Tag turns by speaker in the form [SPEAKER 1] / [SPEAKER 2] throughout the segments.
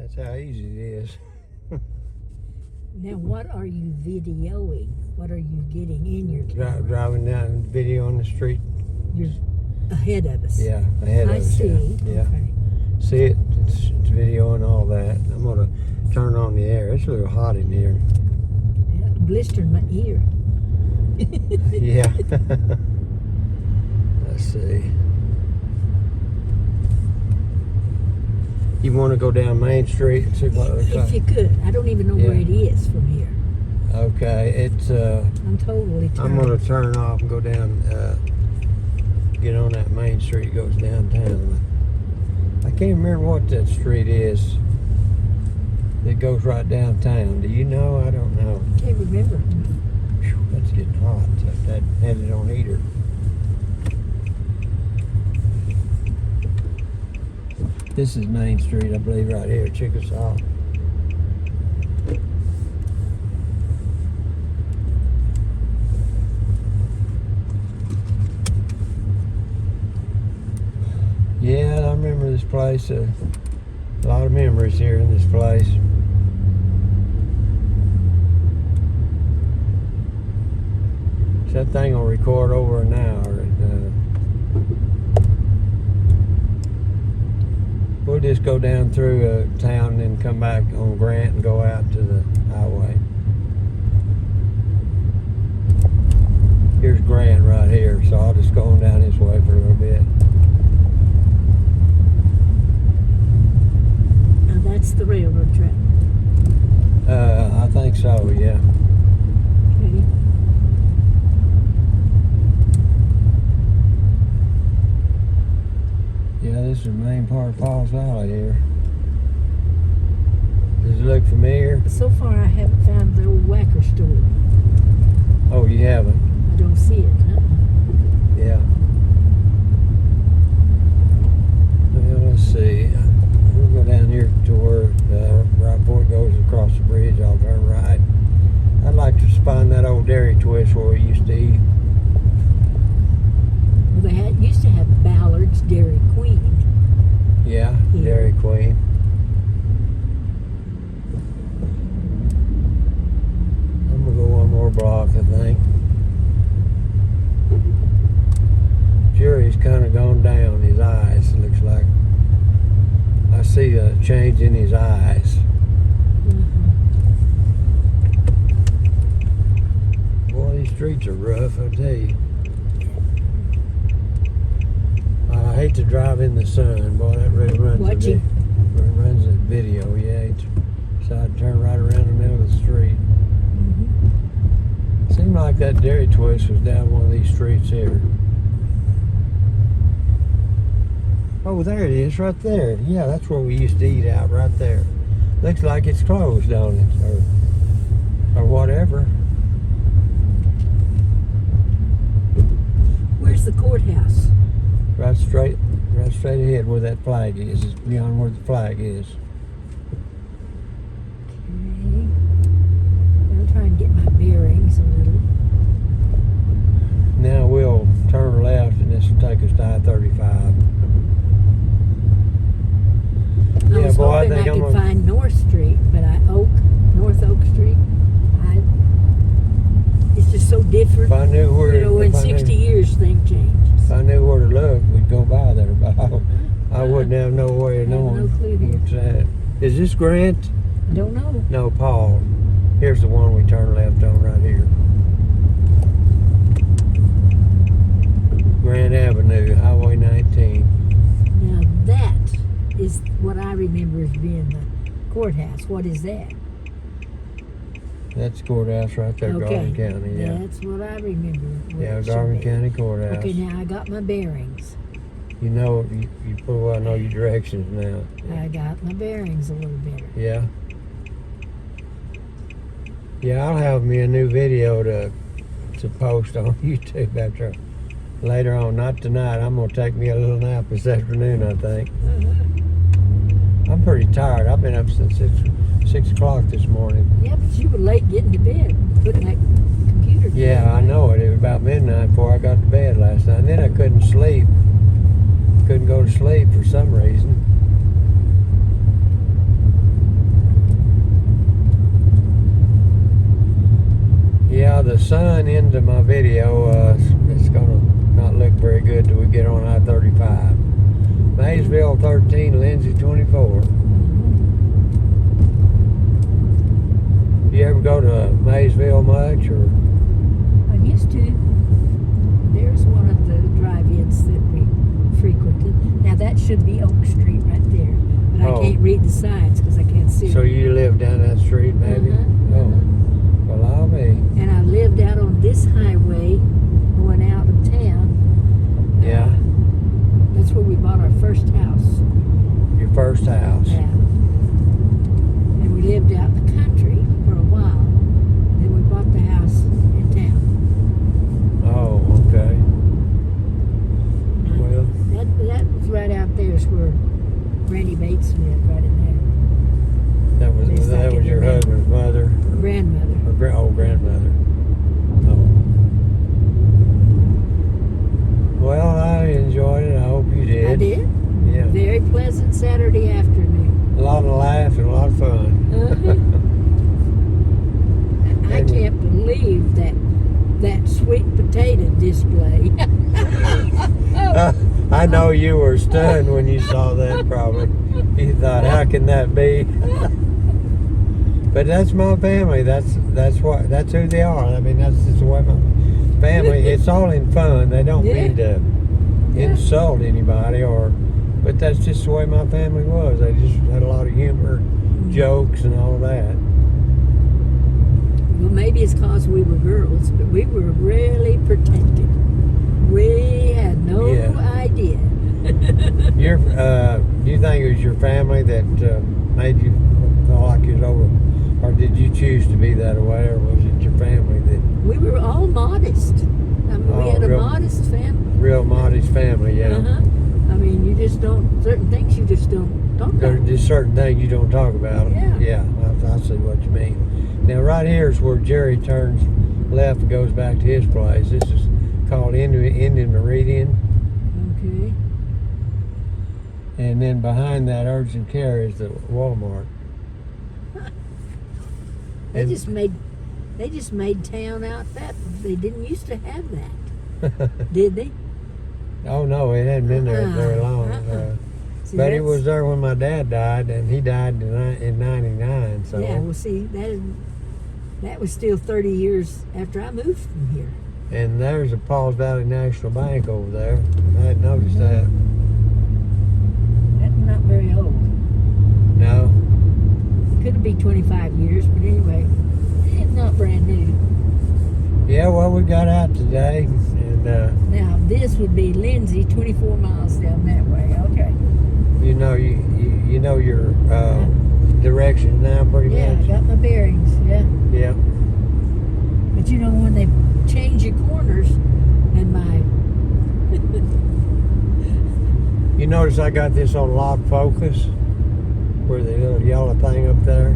[SPEAKER 1] That's how easy it is.
[SPEAKER 2] Now, what are you videoing? What are you getting in your camera?
[SPEAKER 1] Driving down, video on the street.
[SPEAKER 2] You're ahead of us.
[SPEAKER 1] Yeah, ahead of
[SPEAKER 2] I
[SPEAKER 1] us.
[SPEAKER 2] see.
[SPEAKER 1] Yeah.
[SPEAKER 2] Okay.
[SPEAKER 1] See it? It's videoing all that. I'm gonna turn on the air. It's a little hot in here.
[SPEAKER 2] It blistered my ear.
[SPEAKER 1] Yeah. Let's see. You want to go down Main Street and see what it looks
[SPEAKER 2] If
[SPEAKER 1] like?
[SPEAKER 2] you could. I don't even know where it is from here.
[SPEAKER 1] Okay, it's
[SPEAKER 2] I'm totally turned.
[SPEAKER 1] I'm gonna turn off and go down, get on that Main Street that goes downtown. I can't remember what that street is that goes right downtown. Do you know? I don't know.
[SPEAKER 2] Can't remember.
[SPEAKER 1] Whew, that's getting hot. That had it on heater. This is Main Street, I believe, right here, Chickasaw. Yeah, I remember this place. A lot of memories here in this place. So that thing will record over an hour. We'll just go down through town and then come back on Grant and go out to the highway. Here's Grant right here, so I'll just go on down this way for a little bit.
[SPEAKER 2] Now that's the railroad track.
[SPEAKER 1] I think so, yeah.
[SPEAKER 2] Okay.
[SPEAKER 1] Yeah, this is the main part of Pauls Valley here. Does it look familiar?
[SPEAKER 2] So far, I haven't found the old Whacker store.
[SPEAKER 1] Oh, you haven't?
[SPEAKER 2] I don't see it.
[SPEAKER 1] Yeah. Well, let's see. We'll go down here to where right before it goes across the bridge. I'll turn right. I'd like to find that old Dairy Twist where we used to eat.
[SPEAKER 2] Well, they used to have Ballard's Dairy Queen.
[SPEAKER 1] Yeah,
[SPEAKER 2] Yeah.
[SPEAKER 1] Dairy Queen. I'm gonna go one more block, I think. Jerry's kind of gone down his eyes, it looks like. I see a change in his eyes. Boy, these streets are rough, I tell you. I hate to drive in the sun, boy, that really runs the video, yeah. Decide to turn right around the middle of the street. Seemed like that Dairy Twist was down one of these streets here. Oh, there it is, right there. Yeah, that's where we used to eat out, right there. Looks like it's closed, don't it? Or whatever.
[SPEAKER 2] Where's the courthouse?
[SPEAKER 1] Right straight ahead where that flag is. It's beyond where the flag is.
[SPEAKER 2] Okay. I'll try and get my bearings a little.
[SPEAKER 1] Now we'll turn left and this will take us to I-35.
[SPEAKER 2] I was hoping I could find North Street, but North Oak Street, it's just so different.
[SPEAKER 1] If I knew where,
[SPEAKER 2] you know, in 60 years, things change.
[SPEAKER 1] If I knew where to look, we'd go by there, but I wouldn't have no way of knowing.
[SPEAKER 2] No clue here.
[SPEAKER 1] What's that? Is this Grant?
[SPEAKER 2] I don't know.
[SPEAKER 1] No, Paul. Here's the one we turn left on right here. Grant Avenue, Highway 19.
[SPEAKER 2] Now that is what I remember as being the courthouse. What is that?
[SPEAKER 1] That's the courthouse right there, Garvin County. Yeah,
[SPEAKER 2] that's what I remember.
[SPEAKER 1] yeah, Garvin County Courthouse.
[SPEAKER 2] Okay, now I got my bearings.
[SPEAKER 1] You know, you pretty well know your directions now.
[SPEAKER 2] I got my bearings a little better.
[SPEAKER 1] Yeah. Yeah, I'll have me a new video to post on YouTube after later on. Not tonight. I'm gonna take me a little nap this afternoon, I think. I'm pretty tired. I've been up since 6 o'clock this morning.
[SPEAKER 2] Yeah, but you were late getting to bed, putting that computer down.
[SPEAKER 1] Yeah, I know it. It was about midnight before I got to bed last night. And then I couldn't sleep. Couldn't go to sleep for some reason. the sun into my video, it's gonna not look very good till we get on I-35. Maysville 13, Lindsay 24. You ever go to Maysville much, or?
[SPEAKER 2] I used to. There's one of the drive-ins that we frequented. Now that should be Oak Street right there, but
[SPEAKER 1] Oh.
[SPEAKER 2] I can't read the signs because I can't see.
[SPEAKER 1] So you live down that street, maybe?
[SPEAKER 2] Uh-huh,
[SPEAKER 1] Oh, well, I'll be.
[SPEAKER 2] And I lived out on this highway going out of town.
[SPEAKER 1] Yeah,
[SPEAKER 2] That's where we bought our first house.
[SPEAKER 1] your first house.
[SPEAKER 2] Yeah. And we lived out in the country for a while. Then we bought the house in town.
[SPEAKER 1] Oh, okay. Well,
[SPEAKER 2] That was right out there is where Randy Bates lived, right in
[SPEAKER 1] that was
[SPEAKER 2] Least I can
[SPEAKER 1] your
[SPEAKER 2] remember.
[SPEAKER 1] husband's mother,
[SPEAKER 2] there. Grandmother.
[SPEAKER 1] or grandmother. Oh. Well, I enjoyed it. I hope you did.
[SPEAKER 2] I did.
[SPEAKER 1] Yeah.
[SPEAKER 2] Very pleasant Saturday afternoon.
[SPEAKER 1] A lot of laughs and a lot of fun.
[SPEAKER 2] I can't believe that sweet potato display.
[SPEAKER 1] I know you were stunned when you saw that. Probably you thought, "How can that be?" But that's my family. That's who they are. I mean, that's just the way my family. It's all in fun. They don't mean to insult anybody, but that's just the way my family was. They just had a lot of humor, jokes, and all that.
[SPEAKER 2] Well, maybe it's because we were girls, but we were really protected. We had no idea.
[SPEAKER 1] Do you think it was your family that made you feel like you was over, or did you choose to be that way, or was it your family that?
[SPEAKER 2] We were all modest. I mean, we had a modest family.
[SPEAKER 1] Real modest family, yeah.
[SPEAKER 2] Uh-huh. I mean, you just don't, certain things you just don't talk
[SPEAKER 1] There's
[SPEAKER 2] about.
[SPEAKER 1] just certain things you don't talk about.
[SPEAKER 2] Yeah.
[SPEAKER 1] I see what you mean. Now, right here is where Jerry turns left and goes back to his place. This is called Indian Meridian.
[SPEAKER 2] Okay.
[SPEAKER 1] And then behind that urgent care is the Walmart.
[SPEAKER 2] They
[SPEAKER 1] And-
[SPEAKER 2] just made town out that. They didn't used to have that, did they?
[SPEAKER 1] Oh, no, it hadn't been there very long.
[SPEAKER 2] See,
[SPEAKER 1] But it
[SPEAKER 2] that's-
[SPEAKER 1] was there when my dad died, and he died in 99, so.
[SPEAKER 2] Yeah, well, see, that was still 30 years after I moved from here.
[SPEAKER 1] And there's a Pauls Valley National Bank over there. I hadn't noticed that.
[SPEAKER 2] That's not very old.
[SPEAKER 1] No?
[SPEAKER 2] Could be 25 years, but anyway, it's not brand new.
[SPEAKER 1] Yeah, well, we got out today, and
[SPEAKER 2] Now, this would be Lindsay, 24 miles down that way. Okay.
[SPEAKER 1] you know your directions now, pretty
[SPEAKER 2] Yeah, I
[SPEAKER 1] much.
[SPEAKER 2] got my bearings. Yeah.
[SPEAKER 1] Yeah.
[SPEAKER 2] But you know, when they change your corners and my.
[SPEAKER 1] You notice I got this on lock focus, where the little yellow thing up there.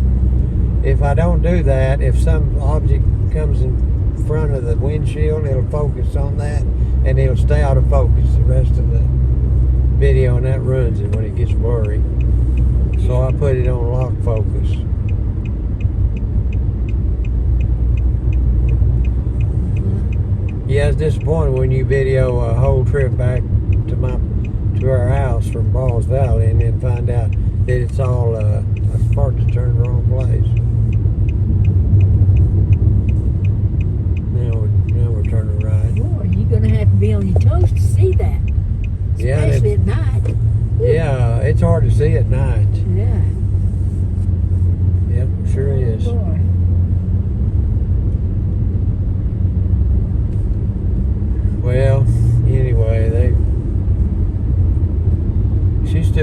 [SPEAKER 1] If I don't do that, if some object comes in front of the windshield, it'll focus on that, and it'll stay out of focus the rest of the video, and that ruins it when it gets blurry. So I put it on lock focus. Yeah, it's disappointing when you video a whole trip back to our house from Pauls Valley and then find out that it's all I parked to turn the wrong place. Now we're turning right.
[SPEAKER 2] Boy, you're going to have to be on your toes to see that.
[SPEAKER 1] Yeah,
[SPEAKER 2] Especially at night.
[SPEAKER 1] Yeah, it's hard to see at night.
[SPEAKER 2] Yeah.
[SPEAKER 1] Yep, sure is.
[SPEAKER 2] Boy.
[SPEAKER 1] Well, anyway,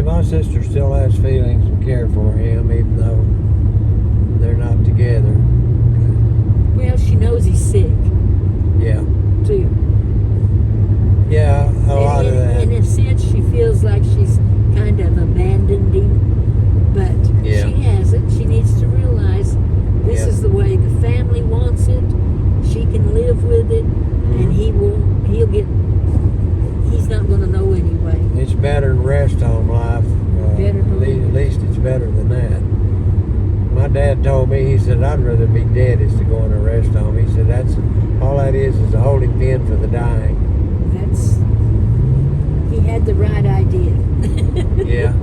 [SPEAKER 1] my sister still has feelings and care for him, even though they're not together.
[SPEAKER 2] Well, she knows he's sick,
[SPEAKER 1] Yeah,
[SPEAKER 2] too.
[SPEAKER 1] yeah, a lot of that.
[SPEAKER 2] In a sense, she feels like she's kind of abandoned him, but
[SPEAKER 1] Yeah.
[SPEAKER 2] she hasn't. She needs to realize this
[SPEAKER 1] Yeah.
[SPEAKER 2] is the way the family wants it. She can live with it, and he's not going to know anyway.
[SPEAKER 1] It's better than rest home life.
[SPEAKER 2] Better than-
[SPEAKER 1] At least it's better than that. My Dad told me, he said, I'd rather be dead as to go in a rest home. He said, that's all that is a holding pen for the dying.
[SPEAKER 2] He had the right idea.
[SPEAKER 1] Yeah,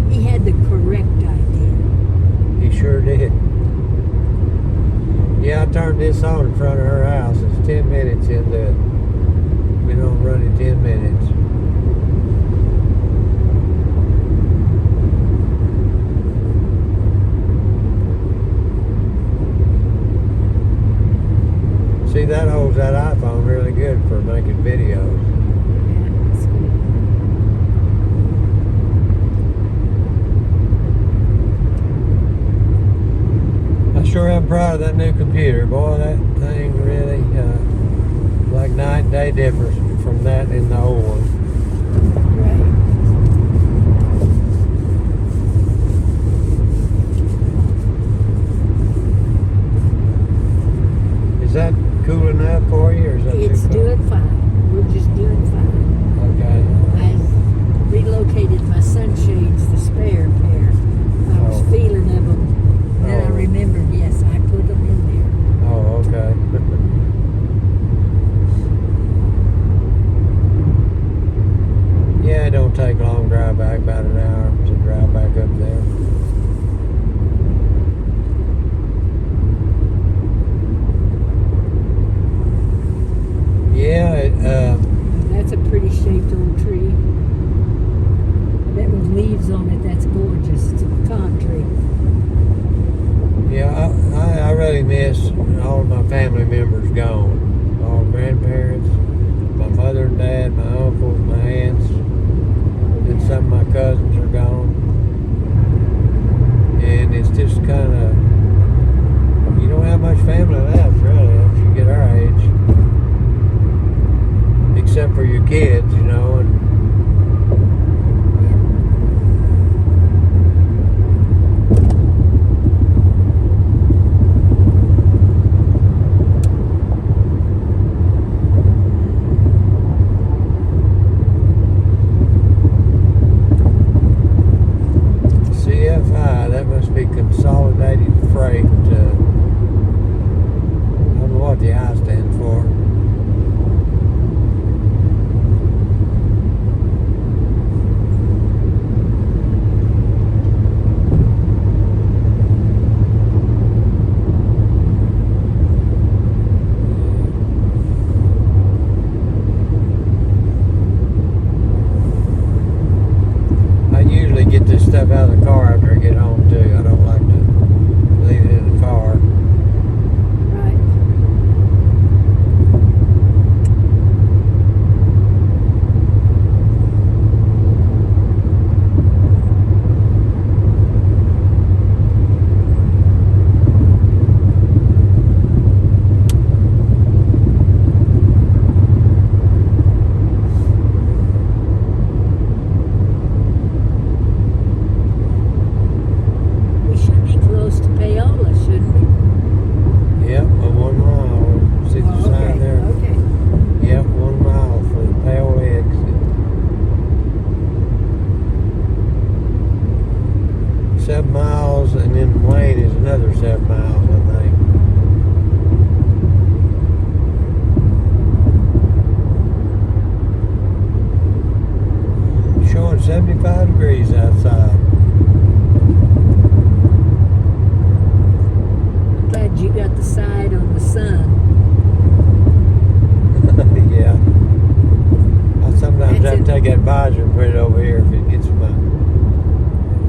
[SPEAKER 2] He had the correct idea.
[SPEAKER 1] he sure did. Yeah, I turned this on in front of her house. It's 10 minutes into it. Been on running 10 minutes. See, that holds that iPhone really good for making videos.
[SPEAKER 2] Yeah, that's good.
[SPEAKER 1] I sure am proud of that new computer. Boy, that thing really, like night and day difference from that and the old one.
[SPEAKER 2] Right.
[SPEAKER 1] Is that cool enough for you, or is that
[SPEAKER 2] It's
[SPEAKER 1] too cold?
[SPEAKER 2] doing fine. We're just doing fine.
[SPEAKER 1] Okay.
[SPEAKER 2] I relocated my sunshades, the spare pair. I was
[SPEAKER 1] Oh.
[SPEAKER 2] feeling of them. Then I
[SPEAKER 1] Oh.
[SPEAKER 2] remembered, yes, I put them in there.
[SPEAKER 1] Oh, okay. Yeah, it don't take long drive back, about an hour to drive back up there. Yeah,
[SPEAKER 2] That's a pretty shaped old tree. That with leaves on it, that's gorgeous. It's a pecan tree.
[SPEAKER 1] yeah, I really miss all of my family members gone. All grandparents, my mother and dad, my uncles, my aunts, and some of my cousins are gone. And it's just kind of, you don't have much family left, really, once you get our age. Except for your kids, you know, and CFI, that must be Consolidated Freight. I don't know what the I stands for. I usually get this stuff out of the car after I get home too. I don't like to leave it in the car.
[SPEAKER 2] Right. We should be close to Paola, shouldn't we?
[SPEAKER 1] Yep, I'm 1 mile. See the
[SPEAKER 2] Oh,
[SPEAKER 1] sign there?
[SPEAKER 2] Okay.
[SPEAKER 1] Yep, 1 mile for the Paola exit. 7 miles, and then Wayne is another 7 miles, I think. Showing 75 degrees outside.
[SPEAKER 2] Glad you got the side on the sun.
[SPEAKER 1] Yeah. I sometimes
[SPEAKER 2] That's
[SPEAKER 1] have to
[SPEAKER 2] it.
[SPEAKER 1] take that visor and put it over here if it gets my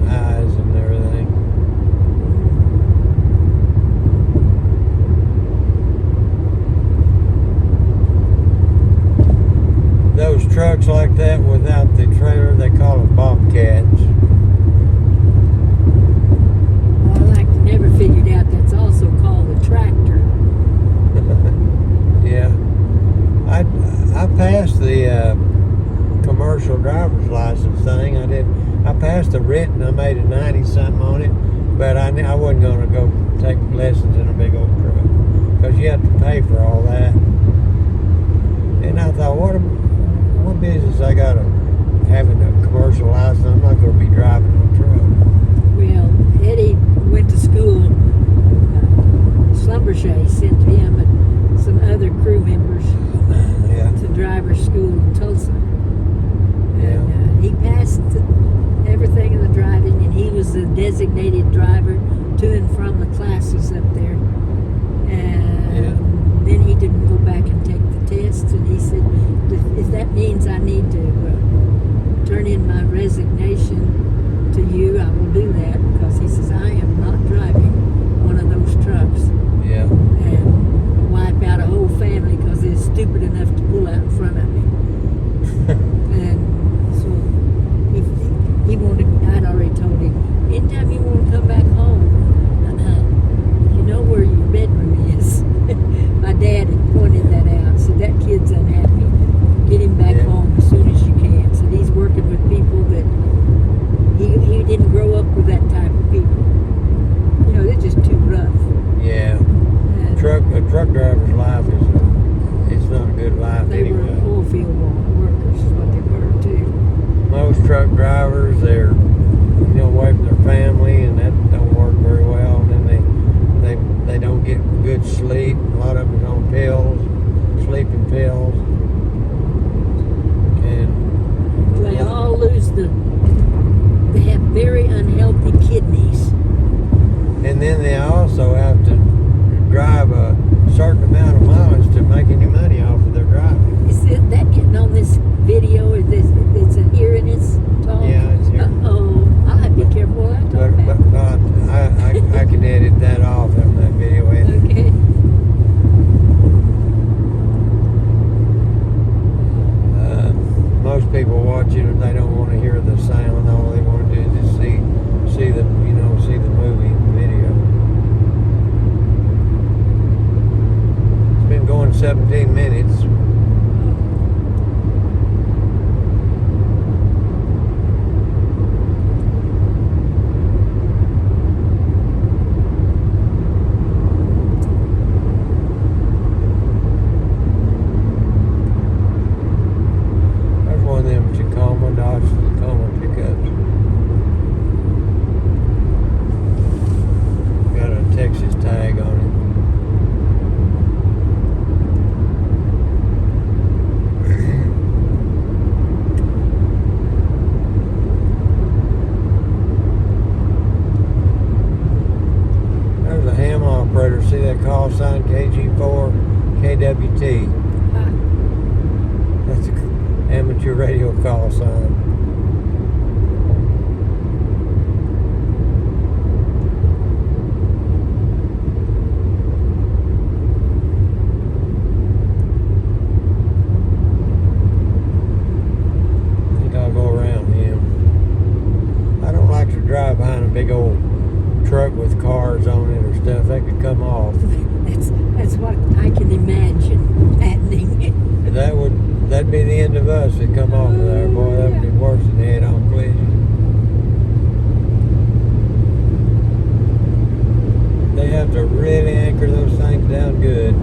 [SPEAKER 1] eyes and everything. Those trucks like that without the trailer, they call them bobcats.
[SPEAKER 2] Well, I never figured out that's also called a tractor.
[SPEAKER 1] Yeah. I passed the commercial driver's license thing. I passed the written. I made a 90-something on it, but I wasn't going to go take lessons in a big old truck because you have to pay for all that. And I thought, what business I got of having a commercial license? I'm not going to be driving a truck.
[SPEAKER 2] Well, Eddie went to school designated driver to and from the classes up there. And then he didn't go back and take the tests, and he said, if that means I need to turn in my resignation to you, I will do that, because he says, I am not driving one of those trucks
[SPEAKER 1] Yeah.
[SPEAKER 2] and wipe out a whole family because they're stupid enough to pull out in front of me. And so he wanted, I'd already told him, anytime you want to come back home, you know where your bedroom is. My dad had pointed that out, said that kid's unhappy. Get him back home as soon as you can. So he's working with people that he didn't grow up with that type of people. You know, they're just too rough.
[SPEAKER 1] Yeah.
[SPEAKER 2] And
[SPEAKER 1] A truck driver's life it's not a good life
[SPEAKER 2] they were
[SPEAKER 1] anyway.
[SPEAKER 2] oil field workers, is what they were too.
[SPEAKER 1] Most truck drivers, they're away from their family, and that don't work very well. And then they don't get good sleep. A lot of them is on pills, sleeping pills, and
[SPEAKER 2] They all lose they have very unhealthy kidneys.
[SPEAKER 1] and then they also have to drive a certain amount of mileage to make any money off of their driving.
[SPEAKER 2] Is that getting on this video? Is this, it's a hearing its talk?
[SPEAKER 1] Yeah, it's here.
[SPEAKER 2] Uh-oh. I'll have to be careful what I talk about.
[SPEAKER 1] But I can edit that off of that video.
[SPEAKER 2] Okay.
[SPEAKER 1] Most people watch it, they don't want to hear the sound. All they want to do is just see the see the movie video. It's been going 17 minutes. Dodge Tacoma pickups. Got a Texas tag on it. There's a ham operator. See that call sign KG4 KWT? That's an amateur radio call sign. I think I'll go around him. I don't like to drive behind a big old truck with cars on it or stuff. They could come off.
[SPEAKER 2] That's what I can imagine happening.
[SPEAKER 1] That'd be the end of us. It'd come off of there, boy. That'd be worse than head-on collision. They have to really anchor those things down good.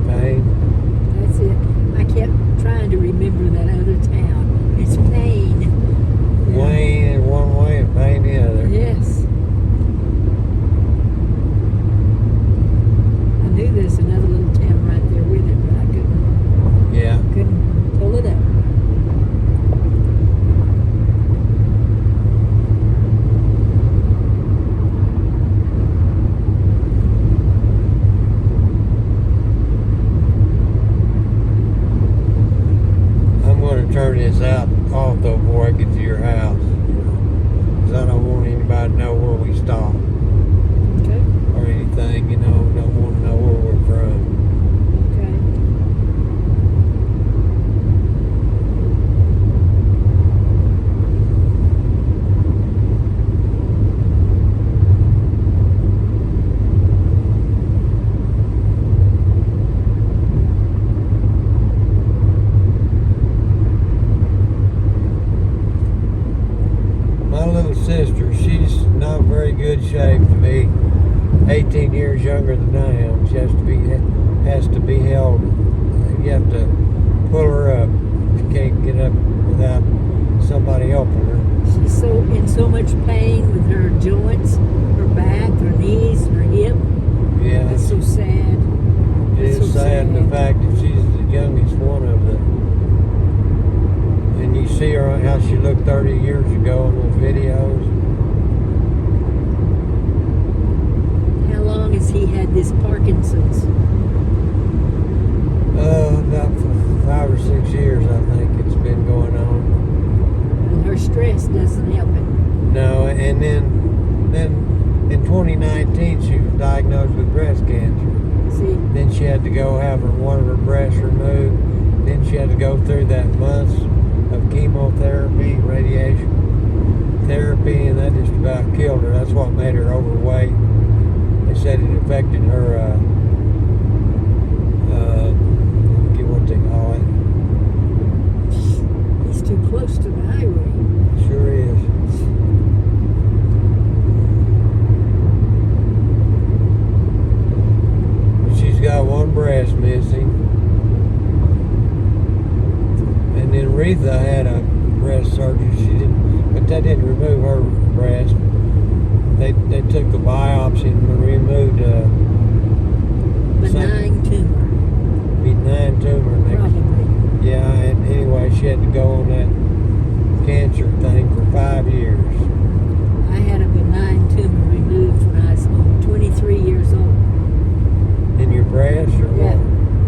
[SPEAKER 2] That's it. I kept trying to remember that other town. It's Payne.
[SPEAKER 1] Wayne one way and Payne the other.
[SPEAKER 2] Yes. I knew there's another little town right there with it, but I couldn't pull it up.
[SPEAKER 1] Turn this out off though before I get to your house, because I don't want anybody to know where we stop or anything. Don't want to know where we're from. My little sister, she's not very good shape to be 18 years younger than I am. She has to be held. You have to pull her up. She can't get up without somebody helping her.
[SPEAKER 2] She's so in so much pain with her joints, her back, her knees, her hip.
[SPEAKER 1] Yeah,
[SPEAKER 2] That's so sad.
[SPEAKER 1] it is
[SPEAKER 2] That's so
[SPEAKER 1] sad the
[SPEAKER 2] sad.
[SPEAKER 1] fact that she's the youngest one of the. And you see her how she looked 30 years ago in those videos.
[SPEAKER 2] How long has he had this Parkinson's?
[SPEAKER 1] About 5 or 6 years, I think it's been going on.
[SPEAKER 2] And her stress doesn't help it.
[SPEAKER 1] No, and then in 2019 she was diagnosed with breast cancer.
[SPEAKER 2] See,
[SPEAKER 1] Then she had to go have one of her breasts removed. Then she had to go through that months of chemotherapy, radiation therapy, and that just about killed her. That's what made her overweight. They said it affected her, what they call it.
[SPEAKER 2] he's too close to the highway.
[SPEAKER 1] Sure is. But she's got one breast missing. And then Retha had a breast surgery. But that didn't remove her breast. They took a biopsy and removed a
[SPEAKER 2] Benign tumor,
[SPEAKER 1] benign tumor.
[SPEAKER 2] probably.
[SPEAKER 1] Yeah, and anyway, she had to go on that cancer thing for 5 years.
[SPEAKER 2] I had a benign tumor removed when I was 23 years old.
[SPEAKER 1] In your breast or
[SPEAKER 2] Yeah,
[SPEAKER 1] what?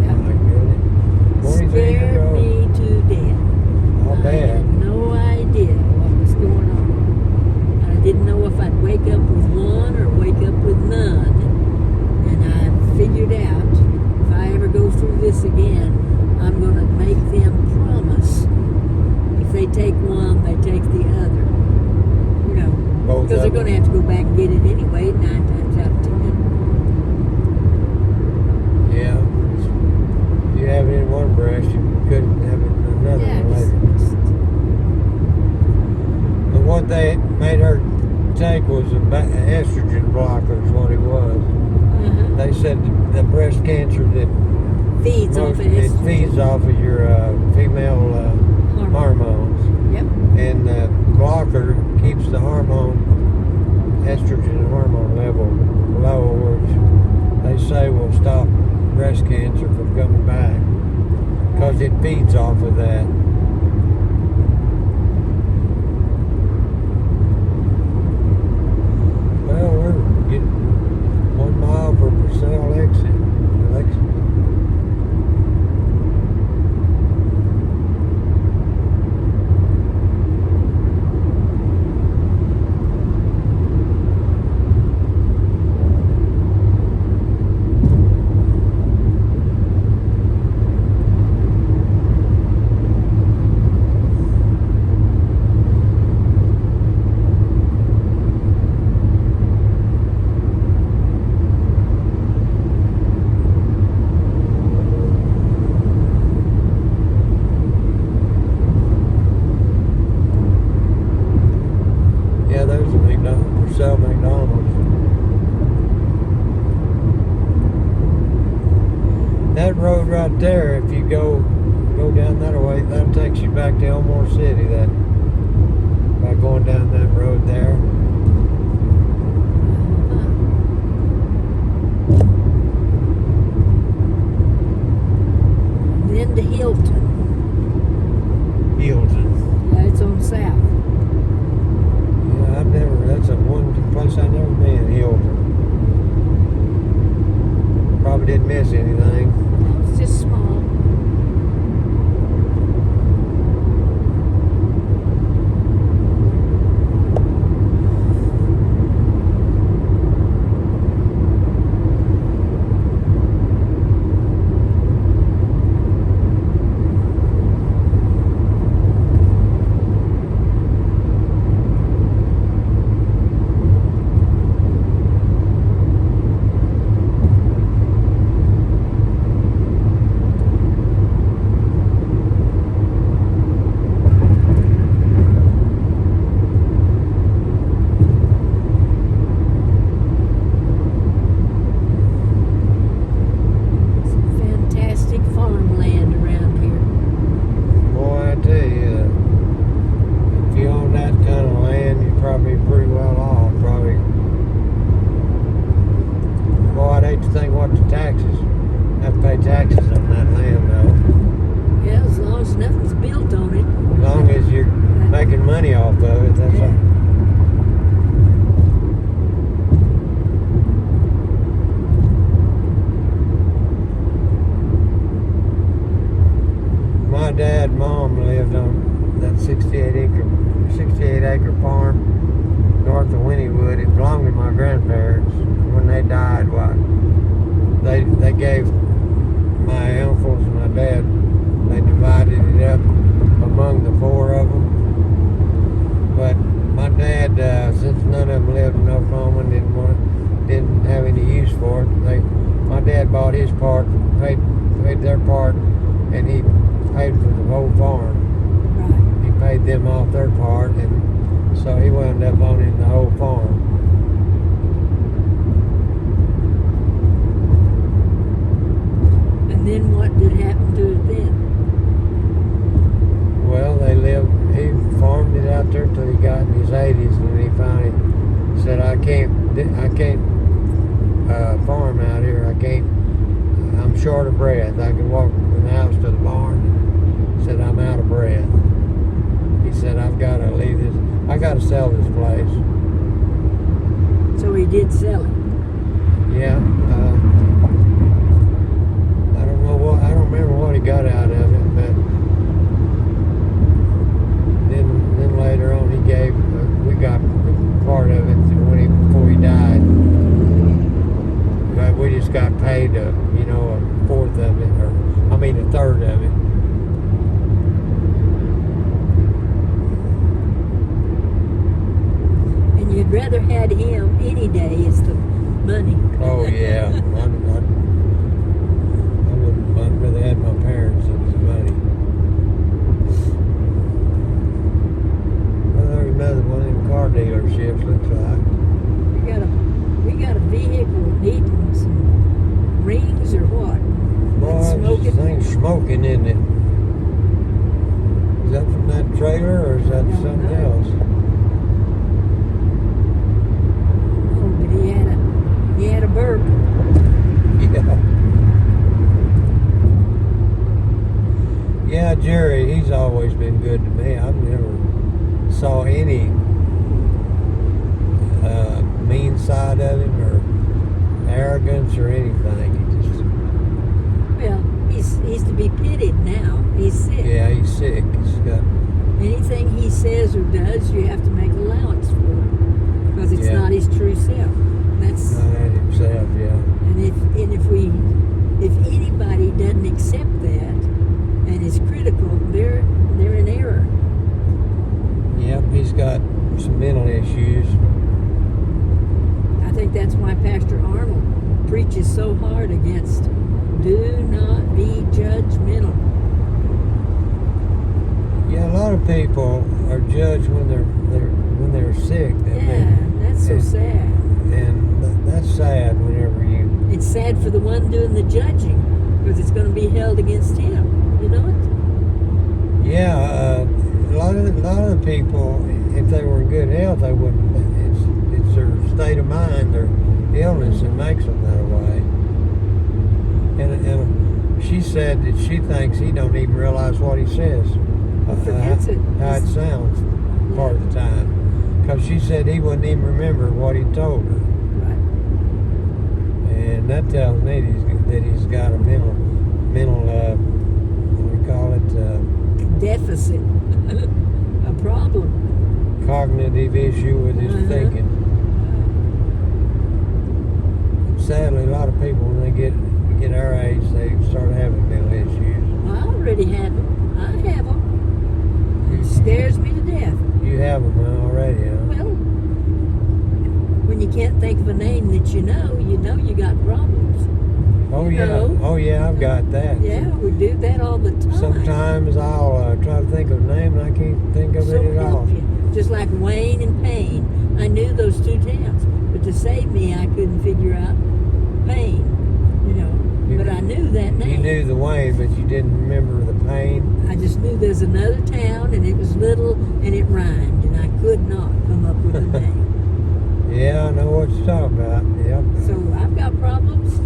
[SPEAKER 2] yeah.
[SPEAKER 1] My goodness. 23 years
[SPEAKER 2] Scared
[SPEAKER 1] old.
[SPEAKER 2] me to death.
[SPEAKER 1] I'll
[SPEAKER 2] I
[SPEAKER 1] bet.
[SPEAKER 2] had no idea what was going on. I didn't know if I'd wake up with one or wake up with none. And I figured out if I ever go through this again, I'm going to make them promise. If they take one, they take the other. You know,
[SPEAKER 1] Both
[SPEAKER 2] because they're
[SPEAKER 1] of
[SPEAKER 2] going to
[SPEAKER 1] them.
[SPEAKER 2] have to go back and get it anyway, 9 times out of 10.
[SPEAKER 1] Yeah. If you have it in one breast, you couldn't have it in another
[SPEAKER 2] Yeah,
[SPEAKER 1] one later. But what they made her take was estrogen blocker is what it was. They said the breast cancer that
[SPEAKER 2] Feeds off of
[SPEAKER 1] it
[SPEAKER 2] estrogen.
[SPEAKER 1] feeds off of your female hormones.
[SPEAKER 2] Yep.
[SPEAKER 1] And the blocker keeps the estrogen hormone level low, which they say will stop breast cancer from coming back because it feeds off of that. Well, we're getting 1 mile from Purcell exit. Yeah, there's a Purcell McDonald's. That road right there, if you go down that way, that takes you back to Elmore City. That by going down that road there.
[SPEAKER 2] Then to Hilton.
[SPEAKER 1] Hilton.
[SPEAKER 2] Yeah, it's on south.
[SPEAKER 1] Yeah, that's a one place I've never been, Hilton. Probably didn't miss anything.
[SPEAKER 2] No, it's just small.
[SPEAKER 1] my dad and mom lived on that 68-acre farm north of Wynnewood. It belonged to my grandparents. When they died, they gave my uncles and my dad, they divided it up among the four of them. But my dad, since none of them lived in Oklahoma and didn't have any use for it, my dad bought his part, paid their part, and he paid for the whole farm.
[SPEAKER 2] Right.
[SPEAKER 1] He paid them off their part, and so he wound up owning the whole farm.
[SPEAKER 2] And then what did happen to it then?
[SPEAKER 1] Well, he farmed it out there till he got in his 80s, and then he finally said, I can't farm out here. I'm short of breath. I can walk from the house to the barn. He said, I'm out of breath. He said, I've got to leave this. I got to sell this place.
[SPEAKER 2] So he did sell it.
[SPEAKER 1] Yeah. I don't remember what he got out of it, but then later on we got part of it before he died. But we just got paid a fourth of it, a third of it.
[SPEAKER 2] And you'd rather had him any day as the money.
[SPEAKER 1] Oh yeah, I'd rather had my parents than the money. Well, there's another one of them car dealerships, looks like.
[SPEAKER 2] We got a vehicle needing some rings or what?
[SPEAKER 1] Boy,
[SPEAKER 2] It's
[SPEAKER 1] this thing's smoking, isn't it? Is that from that trailer or is that
[SPEAKER 2] Don't
[SPEAKER 1] something
[SPEAKER 2] know.
[SPEAKER 1] else?
[SPEAKER 2] Oh, but he had a burp.
[SPEAKER 1] Yeah, Jerry, he's always been good to me. I've never saw any mean side of him or arrogance or anything.
[SPEAKER 2] Well, he's to be pitied now. He's sick.
[SPEAKER 1] Yeah, he's sick. He's got
[SPEAKER 2] Anything he says or does, you have to make allowance for it because it's
[SPEAKER 1] Yeah.
[SPEAKER 2] not his true self. That's
[SPEAKER 1] not at himself. Yeah.
[SPEAKER 2] and if anybody doesn't accept that and is critical, they're in error.
[SPEAKER 1] Yep, he's got some mental issues.
[SPEAKER 2] I think that's why Pastor Arnold preaches so hard against do not be judgmental.
[SPEAKER 1] Yeah, a lot of people are judged when they're sick.
[SPEAKER 2] That's so sad.
[SPEAKER 1] And that's sad whenever you.
[SPEAKER 2] It's sad for the one doing the judging because it's going to be held against him. You know it?
[SPEAKER 1] Yeah, a lot of the people, if they were in good health, they wouldn't. It's their state of mind, their illness that makes them that way. And she said that she thinks he don't even realize what he says.
[SPEAKER 2] Forgets it.
[SPEAKER 1] How it sounds part of the time. Because she said he wouldn't even remember what he told her.
[SPEAKER 2] Right.
[SPEAKER 1] And that tells me that he's got a mental, what do we call it?
[SPEAKER 2] Deficit. A problem.
[SPEAKER 1] Cognitive issue with his thinking. Sadly, a lot of people, when they get our age, they start having mental issues.
[SPEAKER 2] I already have them. I have them. It scares me to death.
[SPEAKER 1] You have them already, huh?
[SPEAKER 2] Well, when you can't think of a name that you know you got problems.
[SPEAKER 1] Oh
[SPEAKER 2] You
[SPEAKER 1] yeah,
[SPEAKER 2] know?
[SPEAKER 1] oh yeah, I've got that.
[SPEAKER 2] Yeah, we do that all the time.
[SPEAKER 1] Sometimes I'll try to think of a name and I can't think of
[SPEAKER 2] So
[SPEAKER 1] it at all.
[SPEAKER 2] help you. Just like Wayne and Payne. I knew those two towns, but to save me, I couldn't figure out Payne. But I knew that name.
[SPEAKER 1] You knew the Wayne, but you didn't remember the Payne.
[SPEAKER 2] I just knew there's another town, and it was little, and it rhymed, and I could not come up with a name.
[SPEAKER 1] Yeah, I know what you're talking about. Yep.
[SPEAKER 2] So I've got problems.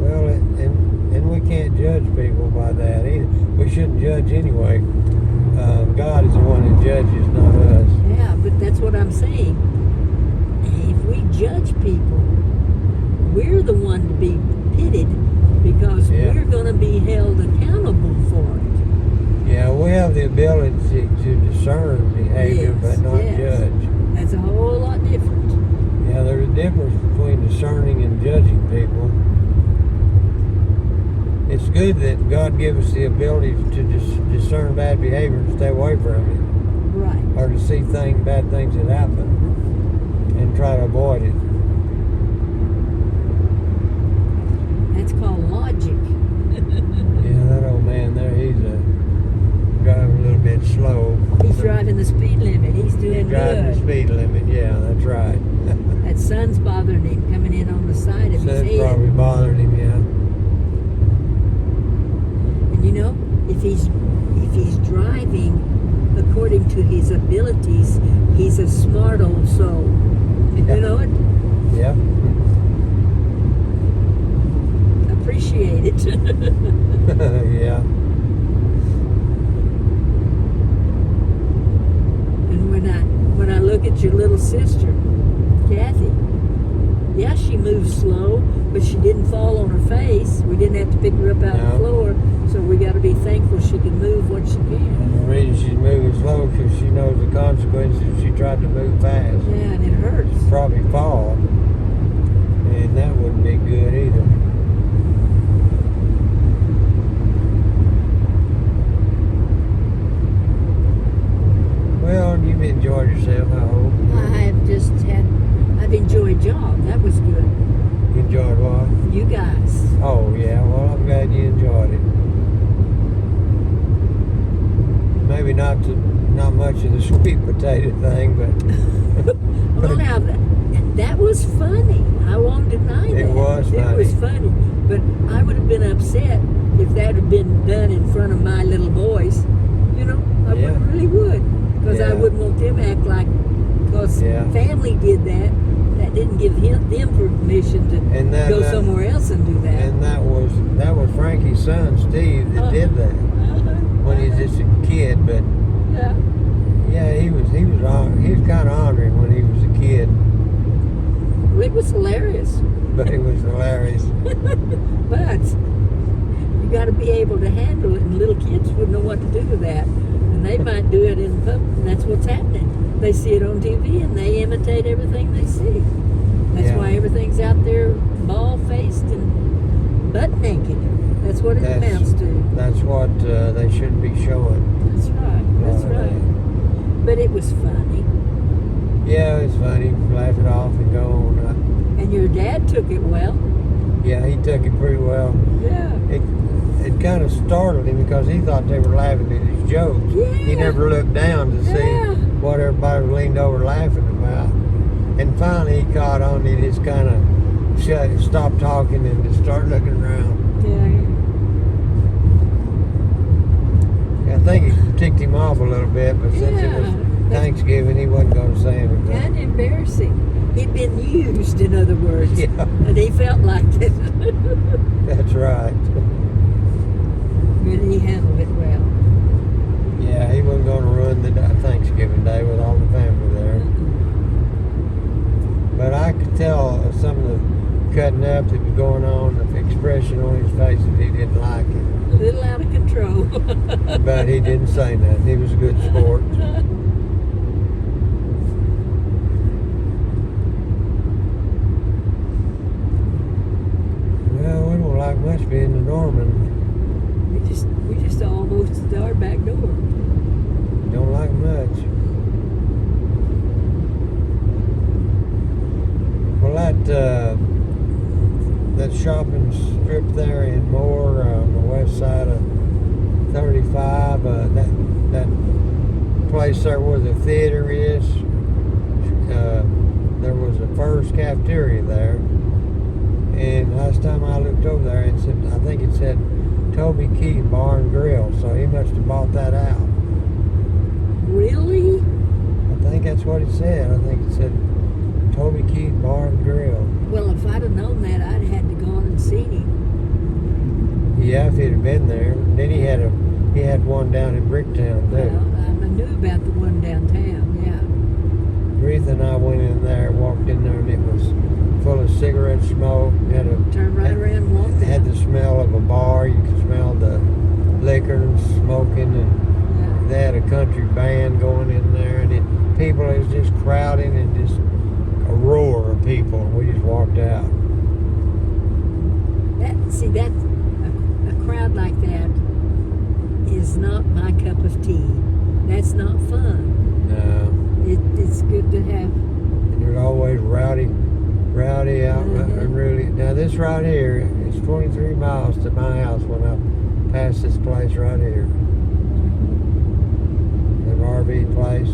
[SPEAKER 1] Well, and we can't judge people by that either. We shouldn't judge anyway. God is the one that judges, not us.
[SPEAKER 2] Yeah, but that's what I'm saying. If we judge people, we're the one to be pitied because
[SPEAKER 1] Yeah.
[SPEAKER 2] we're going to be held accountable for
[SPEAKER 1] Yeah, we have the ability to discern behavior,
[SPEAKER 2] Yes,
[SPEAKER 1] but not
[SPEAKER 2] yes.
[SPEAKER 1] judge.
[SPEAKER 2] That's a whole lot different.
[SPEAKER 1] Yeah, there's a difference between discerning and judging people. It's good that God gives us the ability to discern bad behavior and stay away from it,
[SPEAKER 2] Right.
[SPEAKER 1] or to see bad things that happen and try to avoid it.
[SPEAKER 2] That's called logic.
[SPEAKER 1] Yeah, that old man there, he's driving a little bit slow.
[SPEAKER 2] He's driving the speed limit. He's doing
[SPEAKER 1] Driving the
[SPEAKER 2] good.
[SPEAKER 1] speed limit, yeah, that's right.
[SPEAKER 2] That sun's bothering him coming in on the side of
[SPEAKER 1] So
[SPEAKER 2] his
[SPEAKER 1] it's
[SPEAKER 2] head.
[SPEAKER 1] probably bothering him, yeah.
[SPEAKER 2] And you know, if he's driving according to his abilities, he's a smart old soul.
[SPEAKER 1] Yeah.
[SPEAKER 2] You know it?
[SPEAKER 1] Yeah.
[SPEAKER 2] Appreciate it.
[SPEAKER 1] Yeah.
[SPEAKER 2] And when I look at your little sister, Kathy, yeah, she moves slow, but she didn't fall on her face. We didn't have to pick her up out of the
[SPEAKER 1] No.
[SPEAKER 2] floor, so we got to be thankful she can move what she can.
[SPEAKER 1] And the reason she's moving slow because she knows the consequences if she tried to move fast.
[SPEAKER 2] Yeah, and it hurts.
[SPEAKER 1] Probably fall. And that wouldn't be good either. Well, you've enjoyed yourself, I hope.
[SPEAKER 2] I've enjoyed job. That was good.
[SPEAKER 1] You enjoyed what?
[SPEAKER 2] You guys.
[SPEAKER 1] Oh, yeah. Well, I'm glad you enjoyed it. Maybe not much of the sweet potato thing, but
[SPEAKER 2] Well, now that was funny. I won't deny that.
[SPEAKER 1] It was
[SPEAKER 2] It was funny. But I would have been upset if that had been done in front of my little boys. You know, I
[SPEAKER 1] Yeah.
[SPEAKER 2] really would. Because I
[SPEAKER 1] Yeah.
[SPEAKER 2] wouldn't want them to act like, because
[SPEAKER 1] Yeah.
[SPEAKER 2] family did that, that didn't give them permission to
[SPEAKER 1] And that-
[SPEAKER 2] go
[SPEAKER 1] that-
[SPEAKER 2] somewhere else and do that.
[SPEAKER 1] and that was Frankie's son, Steve, that did that when he was just a kid. But
[SPEAKER 2] Yeah.
[SPEAKER 1] yeah, he was kind of ornery when he was a kid,
[SPEAKER 2] It was hilarious.
[SPEAKER 1] but it was hilarious.
[SPEAKER 2] But you got to be able to handle it, and little kids wouldn't know what to do with that. And they might do it in public. That's what's happening. They see it on TV and they imitate everything they see. That's
[SPEAKER 1] Yeah.
[SPEAKER 2] why everything's out there bald-faced and butt naked. That's what it amounts to.
[SPEAKER 1] That's what they shouldn't be showing.
[SPEAKER 2] That's right. That's
[SPEAKER 1] Right.
[SPEAKER 2] right. But it was funny.
[SPEAKER 1] Yeah, it's funny. Laugh it off and go on.
[SPEAKER 2] And your dad took it well.
[SPEAKER 1] Yeah, he took it pretty well.
[SPEAKER 2] Yeah.
[SPEAKER 1] It kind of startled him because he thought they were laughing at his jokes. He
[SPEAKER 2] Yeah.
[SPEAKER 1] never looked down to see
[SPEAKER 2] Yeah.
[SPEAKER 1] what everybody was leaned over laughing about. And finally he caught on. He just kind of stopped talking and just started looking around.
[SPEAKER 2] Yeah.
[SPEAKER 1] I think it ticked him off a little bit, but since it was
[SPEAKER 2] Yeah.
[SPEAKER 1] Thanksgiving, he wasn't going to say anything.
[SPEAKER 2] Kind of embarrassing. He'd been used, in other words.
[SPEAKER 1] Yeah.
[SPEAKER 2] And he felt like it.
[SPEAKER 1] That's right.
[SPEAKER 2] But he handled it well.
[SPEAKER 1] Yeah, he wasn't going to ruin the Thanksgiving Day with all the family there. But I could tell some of the cutting up that was going on, the expression on his face that he didn't like it.
[SPEAKER 2] A little out of control.
[SPEAKER 1] But he didn't say nothing. He was a good sport. Well, we don't like much being to Norman.
[SPEAKER 2] We just almost at our back door.
[SPEAKER 1] Don't like much. Well, that shopping strip there in Moore on the west side of 35, that place there where the theater is, there was a First cafeteria there. And last time I looked over there, I think it said Toby Keith Bar and Grill, so he must have bought that out.
[SPEAKER 2] Really?
[SPEAKER 1] I think that's what it said. I think it said Toby Keith Bar and Grill.
[SPEAKER 2] Well, if I'd have known that, I'd have had to go on and seen him.
[SPEAKER 1] Yeah, if he'd have been there. Then he had one down in Bricktown too.
[SPEAKER 2] Well, I knew about the one downtown, yeah.
[SPEAKER 1] Aretha and I went in there, walked in there, and it was full of cigarette smoke.
[SPEAKER 2] Turn right around and walk
[SPEAKER 1] It had
[SPEAKER 2] out.
[SPEAKER 1] the smell of a bar. You could smell the liquor and smoking, and they had a country band going in there, and people was just crowding and just a roar of people. And we just walked out.
[SPEAKER 2] That a crowd like that is not my cup of tea. That's not fun.
[SPEAKER 1] No.
[SPEAKER 2] It's good to have.
[SPEAKER 1] And there's always rowdy out, unruly. Now this right here is 23 miles to my house when I pass this place right here. The RV place. I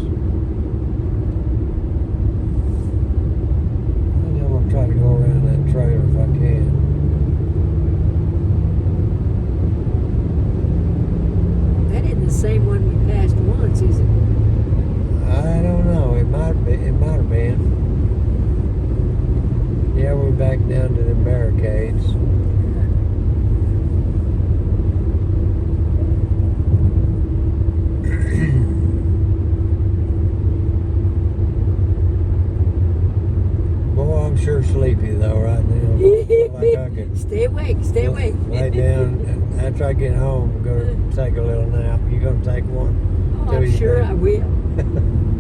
[SPEAKER 1] think I'm gonna try to go around that trailer if I can.
[SPEAKER 2] That isn't the same one we passed once, is it?
[SPEAKER 1] I don't know. It might be. It might have been. Yeah, we're back down to the barricades. Boy, I'm sure sleepy though right now. I feel like I could
[SPEAKER 2] Stay awake. Stay awake.
[SPEAKER 1] lay down. After I get home, I'm gonna take a little nap. You gonna take one?
[SPEAKER 2] Oh,
[SPEAKER 1] Till
[SPEAKER 2] I'm
[SPEAKER 1] you
[SPEAKER 2] sure
[SPEAKER 1] do.
[SPEAKER 2] I will.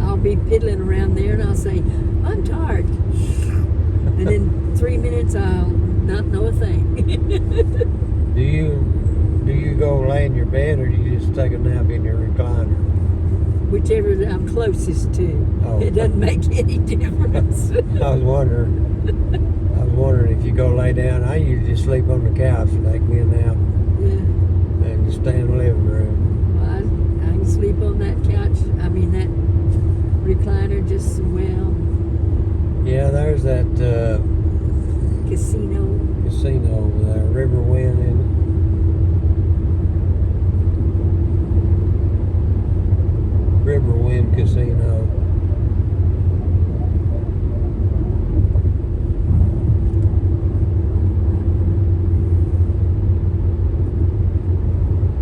[SPEAKER 2] I'll be piddling around there and I'll say, I'm tired. And in 3 minutes, I'll not know a thing.
[SPEAKER 1] Do you go lay in your bed or do you just take a nap in your recliner?
[SPEAKER 2] Whichever I'm closest to.
[SPEAKER 1] Oh.
[SPEAKER 2] It doesn't make any difference.
[SPEAKER 1] I was wondering if you go lay down. I usually just sleep on the couch and take me a nap
[SPEAKER 2] Yeah.
[SPEAKER 1] and just stay in the living room.
[SPEAKER 2] Well, I can sleep on that couch. I mean, that recliner just as well.
[SPEAKER 1] Yeah, there's that
[SPEAKER 2] Casino.
[SPEAKER 1] casino over there, Riverwind in Riverwind Casino.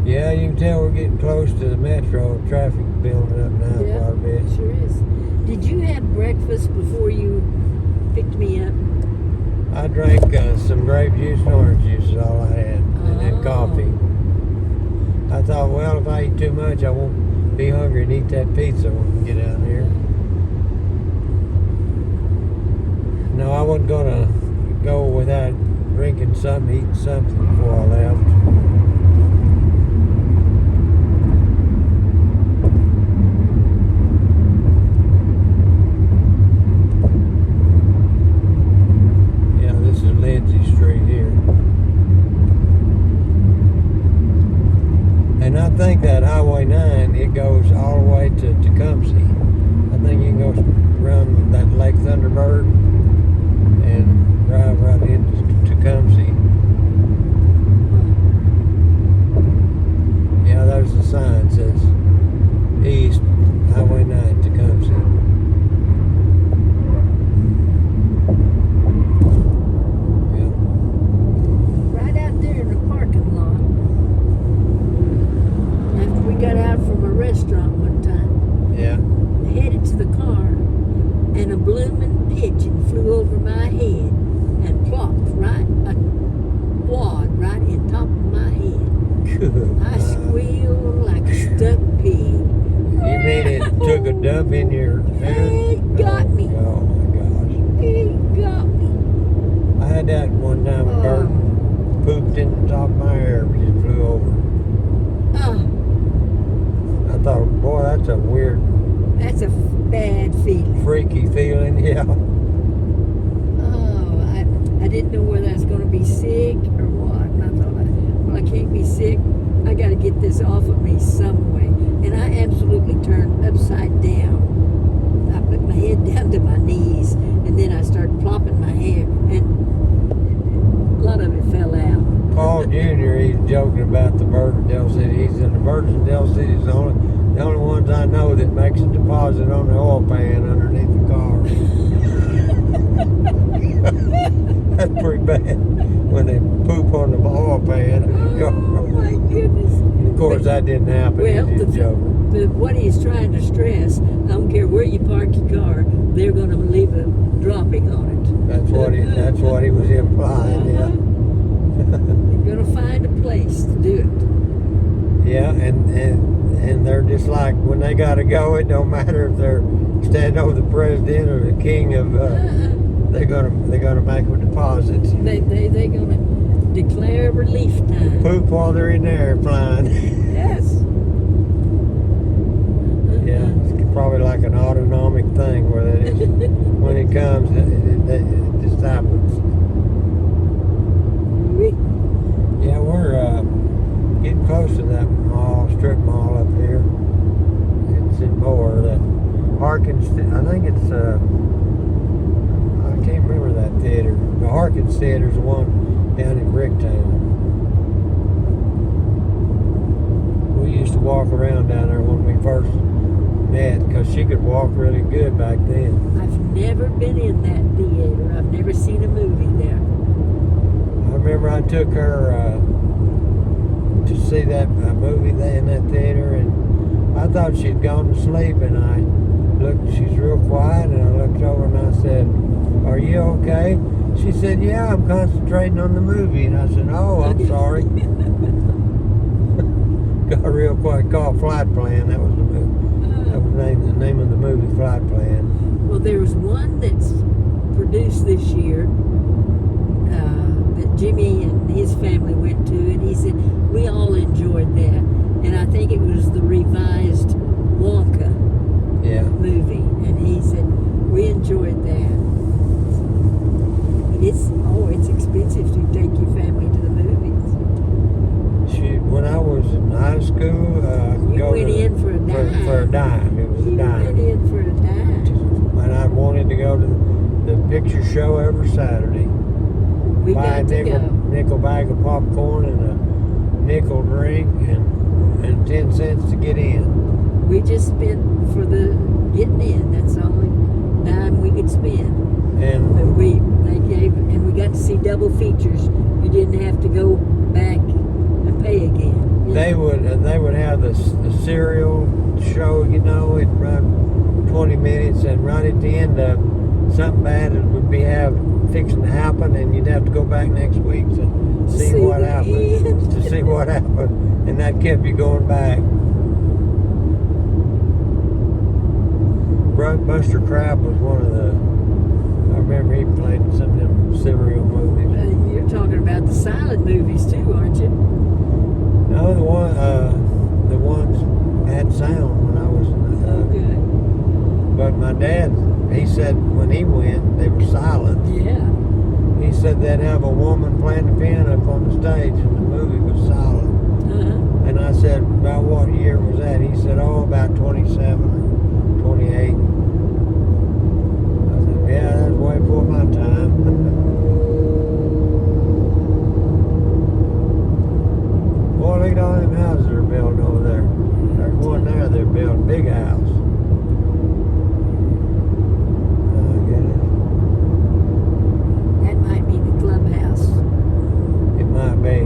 [SPEAKER 1] Yeah, you can tell we're getting close to the metro. Traffic building up now
[SPEAKER 2] Yeah,
[SPEAKER 1] quite a bit.
[SPEAKER 2] sure is. Did you have breakfast before you picked me up?
[SPEAKER 1] I drank some grape juice and orange juice is all I had, and then
[SPEAKER 2] Oh.
[SPEAKER 1] coffee. I thought, well, if I eat too much, I won't be hungry and eat that pizza when we get out here. No, I wasn't gonna go without drinking something, eating something before I left. Yeah, this is Lindsay Street here. And I think that Highway 9, it goes all the way to Tecumseh. I think you can go around that Lake Thunderbird and drive right into Tecumseh. Yeah, there's a sign that says East Highway 9 Tecumseh. Yeah.
[SPEAKER 2] Right out there in the parking lot. After we got out from a restaurant one time,
[SPEAKER 1] Yeah.
[SPEAKER 2] headed to the car, and a bloomin' pigeon flew over my head and plopped right a wad right in top of my head.
[SPEAKER 1] Good.
[SPEAKER 2] I squealed like a stuck pig.
[SPEAKER 1] You mean it took a dump in your hair?
[SPEAKER 2] It got me.
[SPEAKER 1] Oh my gosh.
[SPEAKER 2] It got me.
[SPEAKER 1] I had that one time, a bird pooped in the top of my hair, it just flew over.
[SPEAKER 2] Oh,
[SPEAKER 1] I thought, boy, that's a weird,
[SPEAKER 2] that's a bad feeling.
[SPEAKER 1] freaky feeling, yeah.
[SPEAKER 2] Oh, I didn't know whether I was going to be sick or what. And I thought, well, I can't be sick. I got to get this off of me some way. And I absolutely turned upside down. I put my head down to my knees, and then I started plopping my hair, and a lot of it fell out.
[SPEAKER 1] Paul Jr., he's joking about the bird in Del City. He said the birds in Del City is the only ones I know that makes a deposit on the oil pan underneath the car. That's pretty bad when they poop on the oil pan in the
[SPEAKER 2] Oh
[SPEAKER 1] car.
[SPEAKER 2] my goodness.
[SPEAKER 1] Of course, that didn't happen.
[SPEAKER 2] Well,
[SPEAKER 1] He's just joking.
[SPEAKER 2] what he's trying to stress, I don't care where you park your car, they're going to leave a dropping on it.
[SPEAKER 1] That's what he was implying, yeah.
[SPEAKER 2] They're going to find a place to do it.
[SPEAKER 1] Yeah, and and they're just like, when they gotta go, it don't matter if they're standing over the president or the king of. They're gonna make a deposit.
[SPEAKER 2] They're gonna declare relief time.
[SPEAKER 1] Poop while they're in there flying.
[SPEAKER 2] Yes.
[SPEAKER 1] Yeah, it's probably like an autonomic thing where that is, when it comes, it just happens. Yeah, we're getting close to that strip mall up here. It's in Moore. That Harkins, I think it's, I can't remember that theater. The Harkins Theater's the one down in Bricktown. We used to walk around down there when we first met, because she could walk really good back then.
[SPEAKER 2] I've never been in that theater. I've never seen a movie there.
[SPEAKER 1] I remember I took her to see that movie there in that theater, and I thought she'd gone to sleep, and I looked, she's real quiet, and I looked over and I said, "Are you okay?" She said, "Yeah, I'm concentrating on the movie." And I said, "Oh, I'm sorry." Got real quiet, called Flight Plan. That was the movie. That was the name of the movie, Flight Plan.
[SPEAKER 2] Well, there was one that's produced this year that Jimmy and his family went to, and he said we all enjoyed that. And I think it was the revised Wonka movie, and he said we enjoyed that. But it's expensive to take your family to the movies.
[SPEAKER 1] When I was in high school,
[SPEAKER 2] You went in for a dime.
[SPEAKER 1] For a dime. It was a
[SPEAKER 2] You
[SPEAKER 1] dime.
[SPEAKER 2] went in for a dime.
[SPEAKER 1] And I wanted to go to the picture show every Saturday.
[SPEAKER 2] We
[SPEAKER 1] Buy a
[SPEAKER 2] got to go.
[SPEAKER 1] nickel bag of popcorn and a nickel drink and 10 cents to get in.
[SPEAKER 2] We just spent for the getting in. That's the only dime we could spend.
[SPEAKER 1] And
[SPEAKER 2] But we got to see double features. You didn't have to go back and pay again.
[SPEAKER 1] they would have the serial show, you know, it run 20 minutes, and right at the end of something bad would be fixing to happen, and you'd have to go back next week to see what happened. To see what happened, and that kept you going back. Buster Crabbe was one of the. I remember he played in some of them serial movies.
[SPEAKER 2] You're talking about the silent movies too, aren't you?
[SPEAKER 1] No, the ones had sound when I was.
[SPEAKER 2] Okay.
[SPEAKER 1] But my dad, he said when he went, they were silent.
[SPEAKER 2] Yeah.
[SPEAKER 1] He said they'd have a woman playing the piano up on the stage, and the movie was silent.
[SPEAKER 2] Uh-huh.
[SPEAKER 1] And I said, about what year was that? He said, oh, about 27 or 28. I said, yeah, that's way before my time. Boy, look at all them houses they're building over there. There's one there they're building, big house. Get it?
[SPEAKER 2] That might be the clubhouse.
[SPEAKER 1] It might be.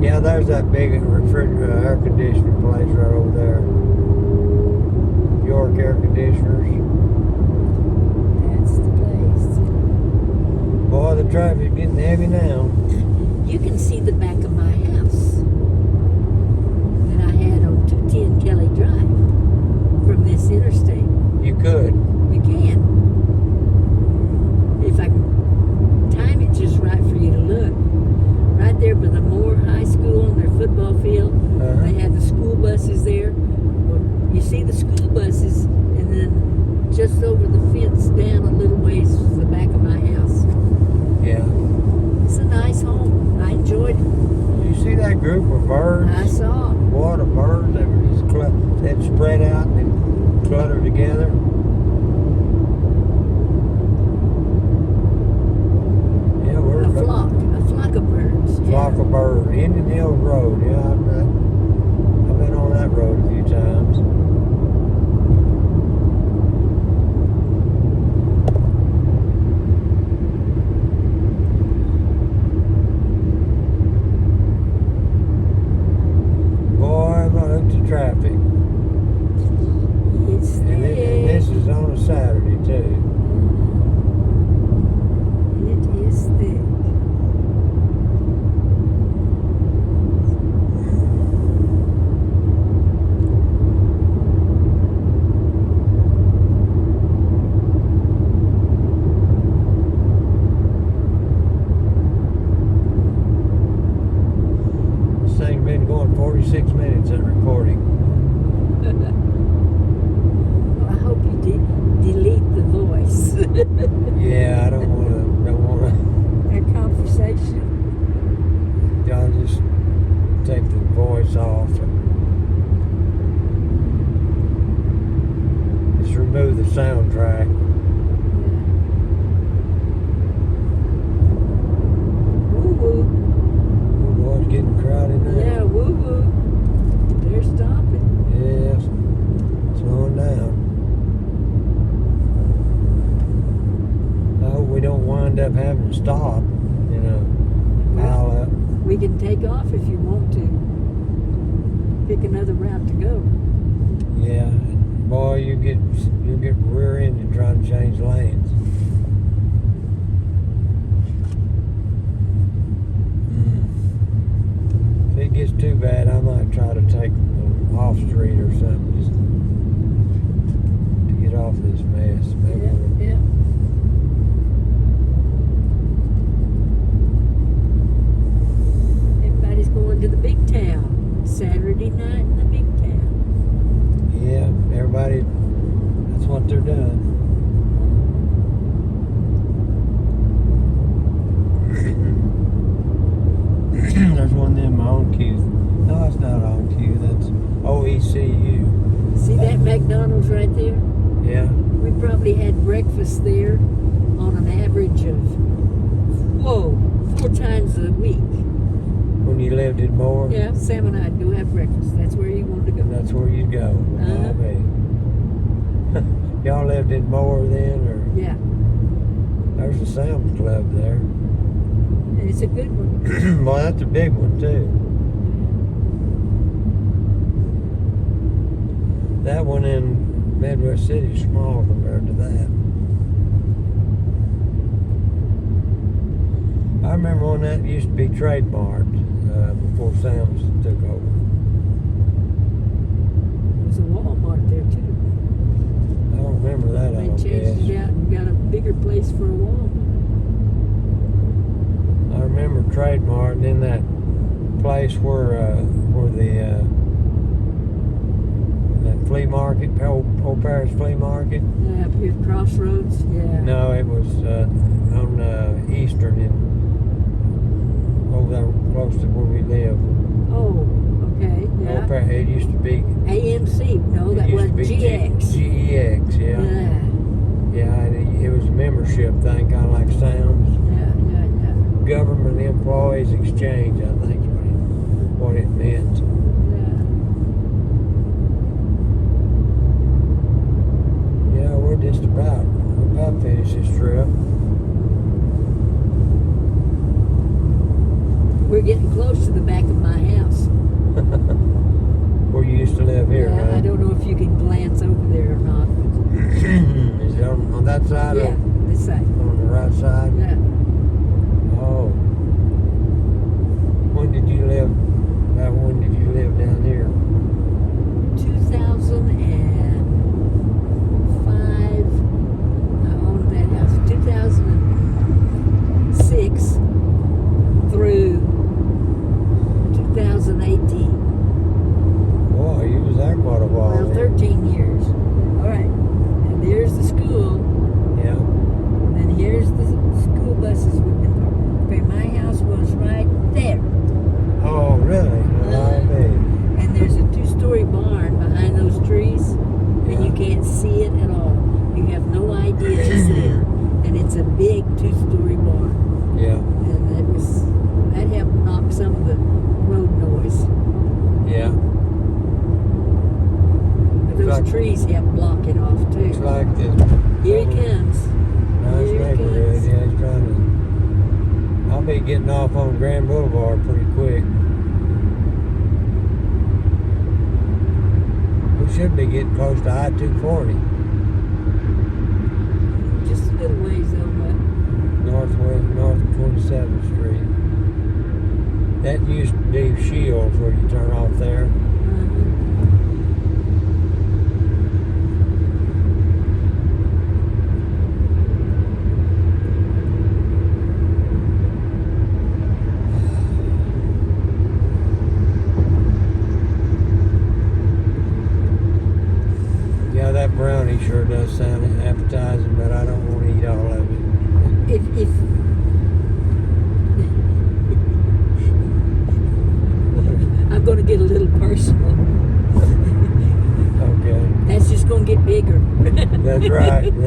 [SPEAKER 1] Yeah, there's that big refrigerator, air conditioning place right over there. York Air Conditioners.
[SPEAKER 2] That's the place.
[SPEAKER 1] Boy, the traffic's getting heavy now.
[SPEAKER 2] You can see the back of my house that I had on 210 Kelly Drive from this interstate.
[SPEAKER 1] You could.
[SPEAKER 2] You can. If I can time it just right for you to look. Right there by the Moore High School on their football field, they have the school buses there. Well, you see the school buses, and then just over the fence down a little ways is the back of my house.
[SPEAKER 1] Yeah.
[SPEAKER 2] It's a nice home. I enjoyed it.
[SPEAKER 1] You see that group of birds?
[SPEAKER 2] I saw it.
[SPEAKER 1] What a bird. They were just they'd spread out and then cluttered together. Yeah, we're
[SPEAKER 2] A flock of birds.
[SPEAKER 1] Flock of birds. Indian Hills Road. Yeah, I've been on that road a few times. 46 minutes in recording.
[SPEAKER 2] Well, I hope you delete the voice.
[SPEAKER 1] Yeah, I don't wanna.
[SPEAKER 2] That conversation.
[SPEAKER 1] Y'all just take the voice off. Just remove the soundtrack.
[SPEAKER 2] Woo-woo.
[SPEAKER 1] The boy's getting crowded now.
[SPEAKER 2] Yeah, woo-woo. They're stopping.
[SPEAKER 1] Yes, slowing down. I hope we don't wind up having to stop, pile up.
[SPEAKER 2] We can take off if you want to. Pick another route to go.
[SPEAKER 1] Yeah, boy, you get rear-ended trying to change lanes. If it gets too bad, I might try to take off street or something just to get off this mess. Maybe we'll-
[SPEAKER 2] Yeah. Everybody's going to the big town. Saturday night in the big town.
[SPEAKER 1] Yeah, everybody, that's what they're doing. There's one of them on cue. No, it's not on cue. That's OECU.
[SPEAKER 2] See that McDonald's right there?
[SPEAKER 1] Yeah.
[SPEAKER 2] We probably had breakfast there on an average of, 4 times a week.
[SPEAKER 1] When you lived in Moore,
[SPEAKER 2] Yeah, Sam and I do have breakfast. That's where you want to go.
[SPEAKER 1] that's where you'd go.
[SPEAKER 2] Uh-huh.
[SPEAKER 1] I'll be. Y'all lived in Moore then, or
[SPEAKER 2] Yeah,
[SPEAKER 1] there's a Sam's Club there.
[SPEAKER 2] and it's a good one.
[SPEAKER 1] Well, that's a big one too. That one in Midwest City is small compared to that. I remember when that used to be trademarked before Sam's took over.
[SPEAKER 2] There's a Walmart there too.
[SPEAKER 1] I don't remember that. I
[SPEAKER 2] They
[SPEAKER 1] don't
[SPEAKER 2] changed
[SPEAKER 1] guess.
[SPEAKER 2] it out and got a bigger place for a Walmart.
[SPEAKER 1] I remember trademarked in that place where the that flea market, Old Paris flea market.
[SPEAKER 2] Yeah, up here at Crossroads. Yeah.
[SPEAKER 1] No, it was on Eastern in over there close to where we live.
[SPEAKER 2] Oh, okay.
[SPEAKER 1] Old
[SPEAKER 2] Yeah.
[SPEAKER 1] Paris, it used to be.
[SPEAKER 2] AMC. No,
[SPEAKER 1] It
[SPEAKER 2] that
[SPEAKER 1] used
[SPEAKER 2] was
[SPEAKER 1] to be
[SPEAKER 2] GX.
[SPEAKER 1] GEX, yeah. Yeah, and it was a membership thing, kind of like Sam's.
[SPEAKER 2] Yeah.
[SPEAKER 1] Government Employees Exchange, I think is what it meant. Yeah, we're just about finished this trip.
[SPEAKER 2] We're getting close to the back of my house.
[SPEAKER 1] Where you used to live here,
[SPEAKER 2] Yeah, I
[SPEAKER 1] right?
[SPEAKER 2] don't know if you can glance over there or not.
[SPEAKER 1] Is it on that side
[SPEAKER 2] Yeah,
[SPEAKER 1] or
[SPEAKER 2] this side.
[SPEAKER 1] on the right side?
[SPEAKER 2] Yeah.
[SPEAKER 1] Oh. When did you live down here?
[SPEAKER 2] 2005. I owned that house. 2006 through 2018.
[SPEAKER 1] Boy, you was there quite a while.
[SPEAKER 2] Well,
[SPEAKER 1] then.
[SPEAKER 2] 13 years. All right. And there's the school.
[SPEAKER 1] Yeah.
[SPEAKER 2] And then here's the school buses we've been parked. Okay, my house was right there.
[SPEAKER 1] Oh, really? Well,
[SPEAKER 2] And there's a 2-story barn behind those trees, and you can't see it at all. You have no idea it's there. And it's a big 2-story barn.
[SPEAKER 1] yeah.
[SPEAKER 2] And that helped knock some of the road noise.
[SPEAKER 1] Yeah.
[SPEAKER 2] But those
[SPEAKER 1] Like-
[SPEAKER 2] trees help block it off too.
[SPEAKER 1] It's like this.
[SPEAKER 2] Here he comes.
[SPEAKER 1] Nice
[SPEAKER 2] Here he
[SPEAKER 1] neighborhood.
[SPEAKER 2] comes.
[SPEAKER 1] Yeah, he's trying to. I'll be getting off on Grand Boulevard pretty quick. We should be getting close to I-240.
[SPEAKER 2] Just a little ways over.
[SPEAKER 1] North 27th Street. That used to be Shields where you turn off there.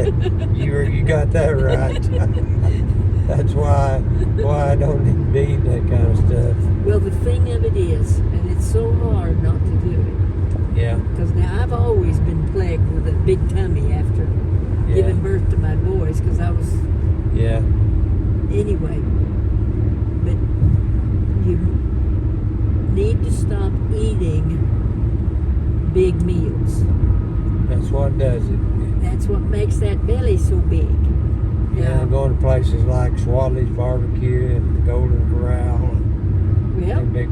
[SPEAKER 1] You got that right. That's why I don't need to eat that kind of stuff.
[SPEAKER 2] Well, the thing of it is, and it's so hard not to do it,
[SPEAKER 1] Yeah,
[SPEAKER 2] because now I've always been plagued with a big tummy after
[SPEAKER 1] yeah,
[SPEAKER 2] giving birth to my boys, because I was,
[SPEAKER 1] yeah.
[SPEAKER 2] anyway. But you need to stop eating big meals.
[SPEAKER 1] That's what does it.
[SPEAKER 2] That's what makes that belly so big.
[SPEAKER 1] Yeah, going to places like Swadley's Barbecue and the Golden Corral.
[SPEAKER 2] Well,
[SPEAKER 1] And big,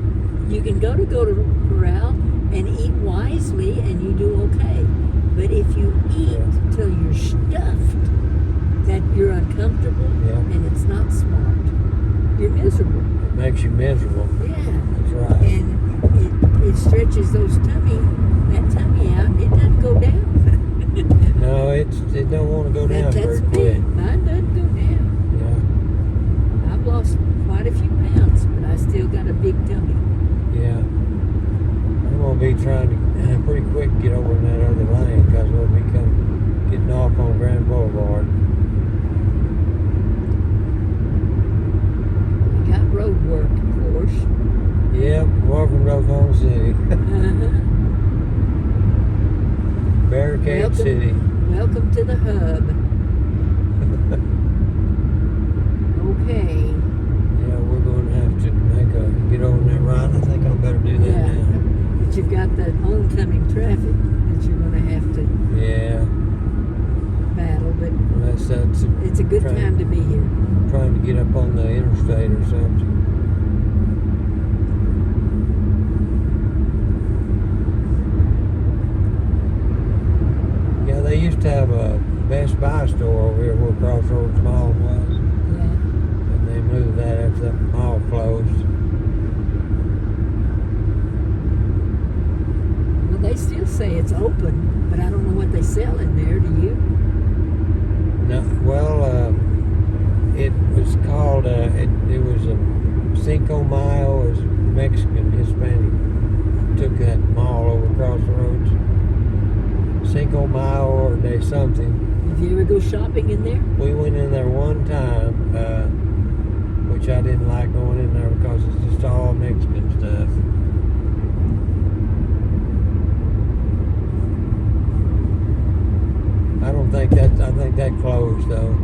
[SPEAKER 2] you can go to Corral and eat wisely and you do okay. But if you eat till you're stuffed, that you're uncomfortable
[SPEAKER 1] Yeah.
[SPEAKER 2] and it's not smart, you're miserable.
[SPEAKER 1] it makes you miserable.
[SPEAKER 2] Yeah.
[SPEAKER 1] That's right.
[SPEAKER 2] And it stretches that tummy out and it doesn't go down.
[SPEAKER 1] No, it don't want to go down
[SPEAKER 2] That's
[SPEAKER 1] very
[SPEAKER 2] me.
[SPEAKER 1] quick.
[SPEAKER 2] Mine doesn't go down.
[SPEAKER 1] Yeah,
[SPEAKER 2] I've lost quite a few pounds, but I still got a big tummy.
[SPEAKER 1] yeah. I'm gonna be trying to pretty quick get over in that other lane because we'll be getting off on Grand Boulevard.
[SPEAKER 2] We got road work, of course.
[SPEAKER 1] Yep, welcome to Oklahoma City,
[SPEAKER 2] Uh-huh.
[SPEAKER 1] Barricade
[SPEAKER 2] Welcome.
[SPEAKER 1] City.
[SPEAKER 2] Welcome to the hub. Okay.
[SPEAKER 1] Yeah, we're going to have to get over that right. I think I better do that
[SPEAKER 2] Yeah.
[SPEAKER 1] now.
[SPEAKER 2] But you've got that oncoming traffic that you're going to have to
[SPEAKER 1] Yeah,
[SPEAKER 2] battle. But
[SPEAKER 1] unless that's
[SPEAKER 2] it's a good time to be here.
[SPEAKER 1] trying to get up on the interstate or something. Yeah, they used to have a Best Buy store over here where Crossroads Mall was,
[SPEAKER 2] Yeah.
[SPEAKER 1] and they moved that after the mall closed.
[SPEAKER 2] Well, they still say it's open, but I don't know what they sell in there. Do you?
[SPEAKER 1] No, well, it was called, it was a Cinco Mayo, it was Mexican, Hispanic, took that mall over Crossroads. Cinco Mayo or day something.
[SPEAKER 2] Did you ever go shopping in there?
[SPEAKER 1] We went in there one time, which I didn't like going in there because it's just all Mexican stuff. I think that closed though.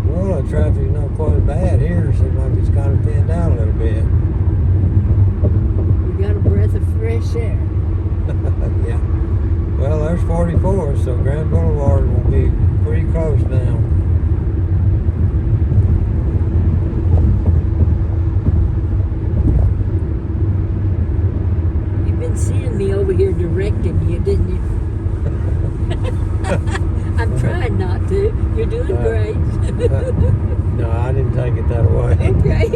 [SPEAKER 1] Well, the traffic's not quite bad here. It seems like it's kind of thinned out a little bit.
[SPEAKER 2] We got a breath of fresh air.
[SPEAKER 1] Yeah. Well, there's 44, so Grand Boulevard will be pretty close now.
[SPEAKER 2] You've been seeing me over here directing you, didn't you? I'm trying not to. You're doing great.
[SPEAKER 1] No, I didn't take it that way.
[SPEAKER 2] Okay.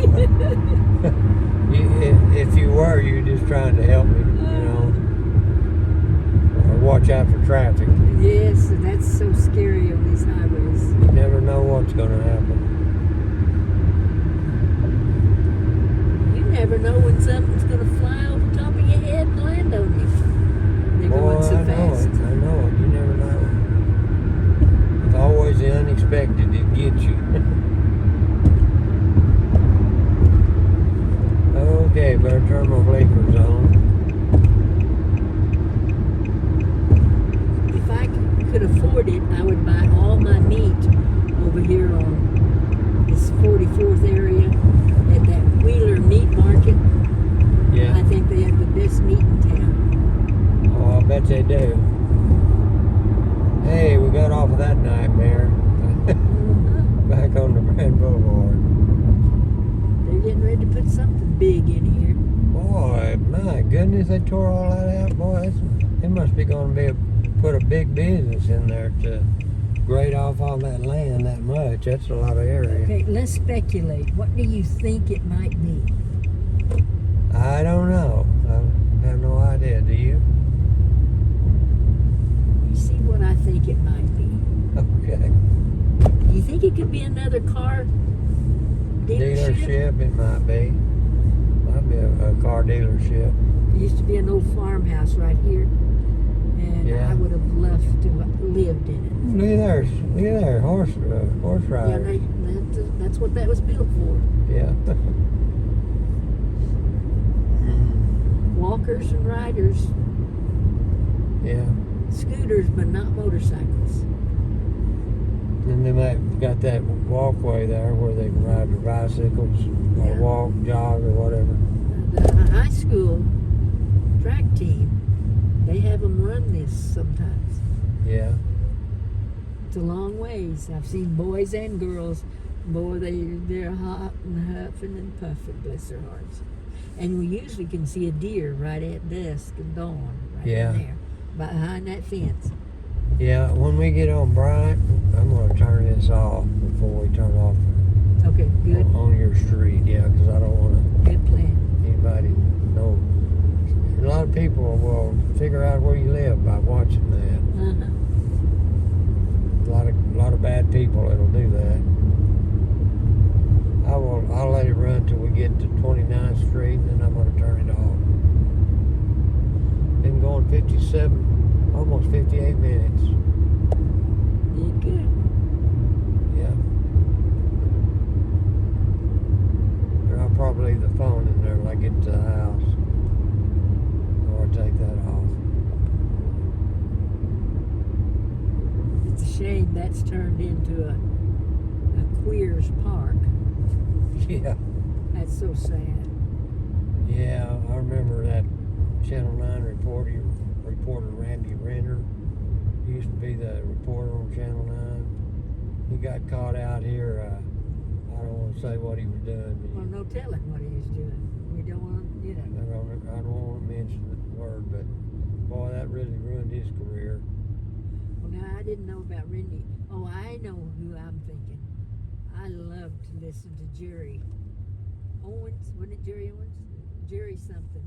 [SPEAKER 1] If you were, you were just trying to help me, you know, or watch out for traffic.
[SPEAKER 2] Yes, and that's so scary on these highways.
[SPEAKER 1] You never know what's going to happen.
[SPEAKER 2] You never know when something's going to fly over top of your head and land on you. They're going so
[SPEAKER 1] I know
[SPEAKER 2] fast.
[SPEAKER 1] it. I know it. You never know. It's always the unexpected that gets you. Okay, better turn my blinkers on.
[SPEAKER 2] If I could afford it, I would buy all my meat over here on this 44th area at that Wheeler Meat Market.
[SPEAKER 1] Yeah.
[SPEAKER 2] I think they have the best meat in town.
[SPEAKER 1] Oh, I bet they do. Hey, we got off of that nightmare. Back on the Grand Boulevard.
[SPEAKER 2] They're getting ready to put something big in here.
[SPEAKER 1] Boy, my goodness, they tore all that out. Boy, it must be going to put a big business in there to grade off all that land that much. That's a lot of area.
[SPEAKER 2] Okay, let's speculate. What do you think it might be?
[SPEAKER 1] I don't know. I have no idea. Do you?
[SPEAKER 2] You see what I think it might be.
[SPEAKER 1] Okay.
[SPEAKER 2] Do you think it could be another car dealership?
[SPEAKER 1] Dealership, it might be. might be a car dealership.
[SPEAKER 2] There used to be an old farmhouse right here, and
[SPEAKER 1] Yeah.
[SPEAKER 2] I would have loved to have lived in it.
[SPEAKER 1] Look at there, horse
[SPEAKER 2] Yeah,
[SPEAKER 1] riders.
[SPEAKER 2] that's what that was built for.
[SPEAKER 1] Yeah.
[SPEAKER 2] Walkers and riders,
[SPEAKER 1] Yeah.
[SPEAKER 2] scooters, but not motorcycles.
[SPEAKER 1] And they might got that walkway there where they can ride their bicycles or
[SPEAKER 2] Yeah.
[SPEAKER 1] walk, jog, or whatever.
[SPEAKER 2] The high school track team, they have them run this sometimes.
[SPEAKER 1] Yeah.
[SPEAKER 2] It's a long ways. I've seen boys and girls. Boy, they're hot and huffing and puffing, bless their hearts. And we usually can see a deer right at dusk and dawn, right
[SPEAKER 1] Yeah.
[SPEAKER 2] in there, behind that fence.
[SPEAKER 1] Yeah, when we get on Bryant, I'm going to turn this off before we turn off
[SPEAKER 2] Okay, good,
[SPEAKER 1] on your street. Yeah, because I don't want
[SPEAKER 2] good plan.
[SPEAKER 1] anybody to know. A lot of people will figure out where you live by watching that.
[SPEAKER 2] Uh-huh.
[SPEAKER 1] A lot of bad people that'll do that. I'll let it run till we get to 29th Street, and then I'm going to turn it off. Been going 57, almost 58 minutes.
[SPEAKER 2] Did good.
[SPEAKER 1] Yeah. And I'll probably leave the phone in there when I get to the house. Or take that off.
[SPEAKER 2] It's a shame that's turned into a queers park.
[SPEAKER 1] Yeah.
[SPEAKER 2] That's so sad.
[SPEAKER 1] Yeah, I remember that Channel 9 reporter Randy Renner. He used to be the reporter on Channel 9. He got caught out here. I don't want to say what he was doing.
[SPEAKER 2] Well, no telling what he was doing. We don't want,
[SPEAKER 1] I don't want to mention the word, but boy, that really ruined his career.
[SPEAKER 2] Well, now I didn't know about Randy. Oh, I know who I'm thinking. I love to listen to Jerry Owens. Wasn't it Jerry Owens? Jerry something,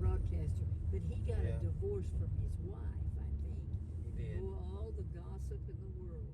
[SPEAKER 2] broadcaster. But he got
[SPEAKER 1] Yeah.
[SPEAKER 2] a divorce from his wife, I think.
[SPEAKER 1] He did.
[SPEAKER 2] Oh, all the gossip in the world.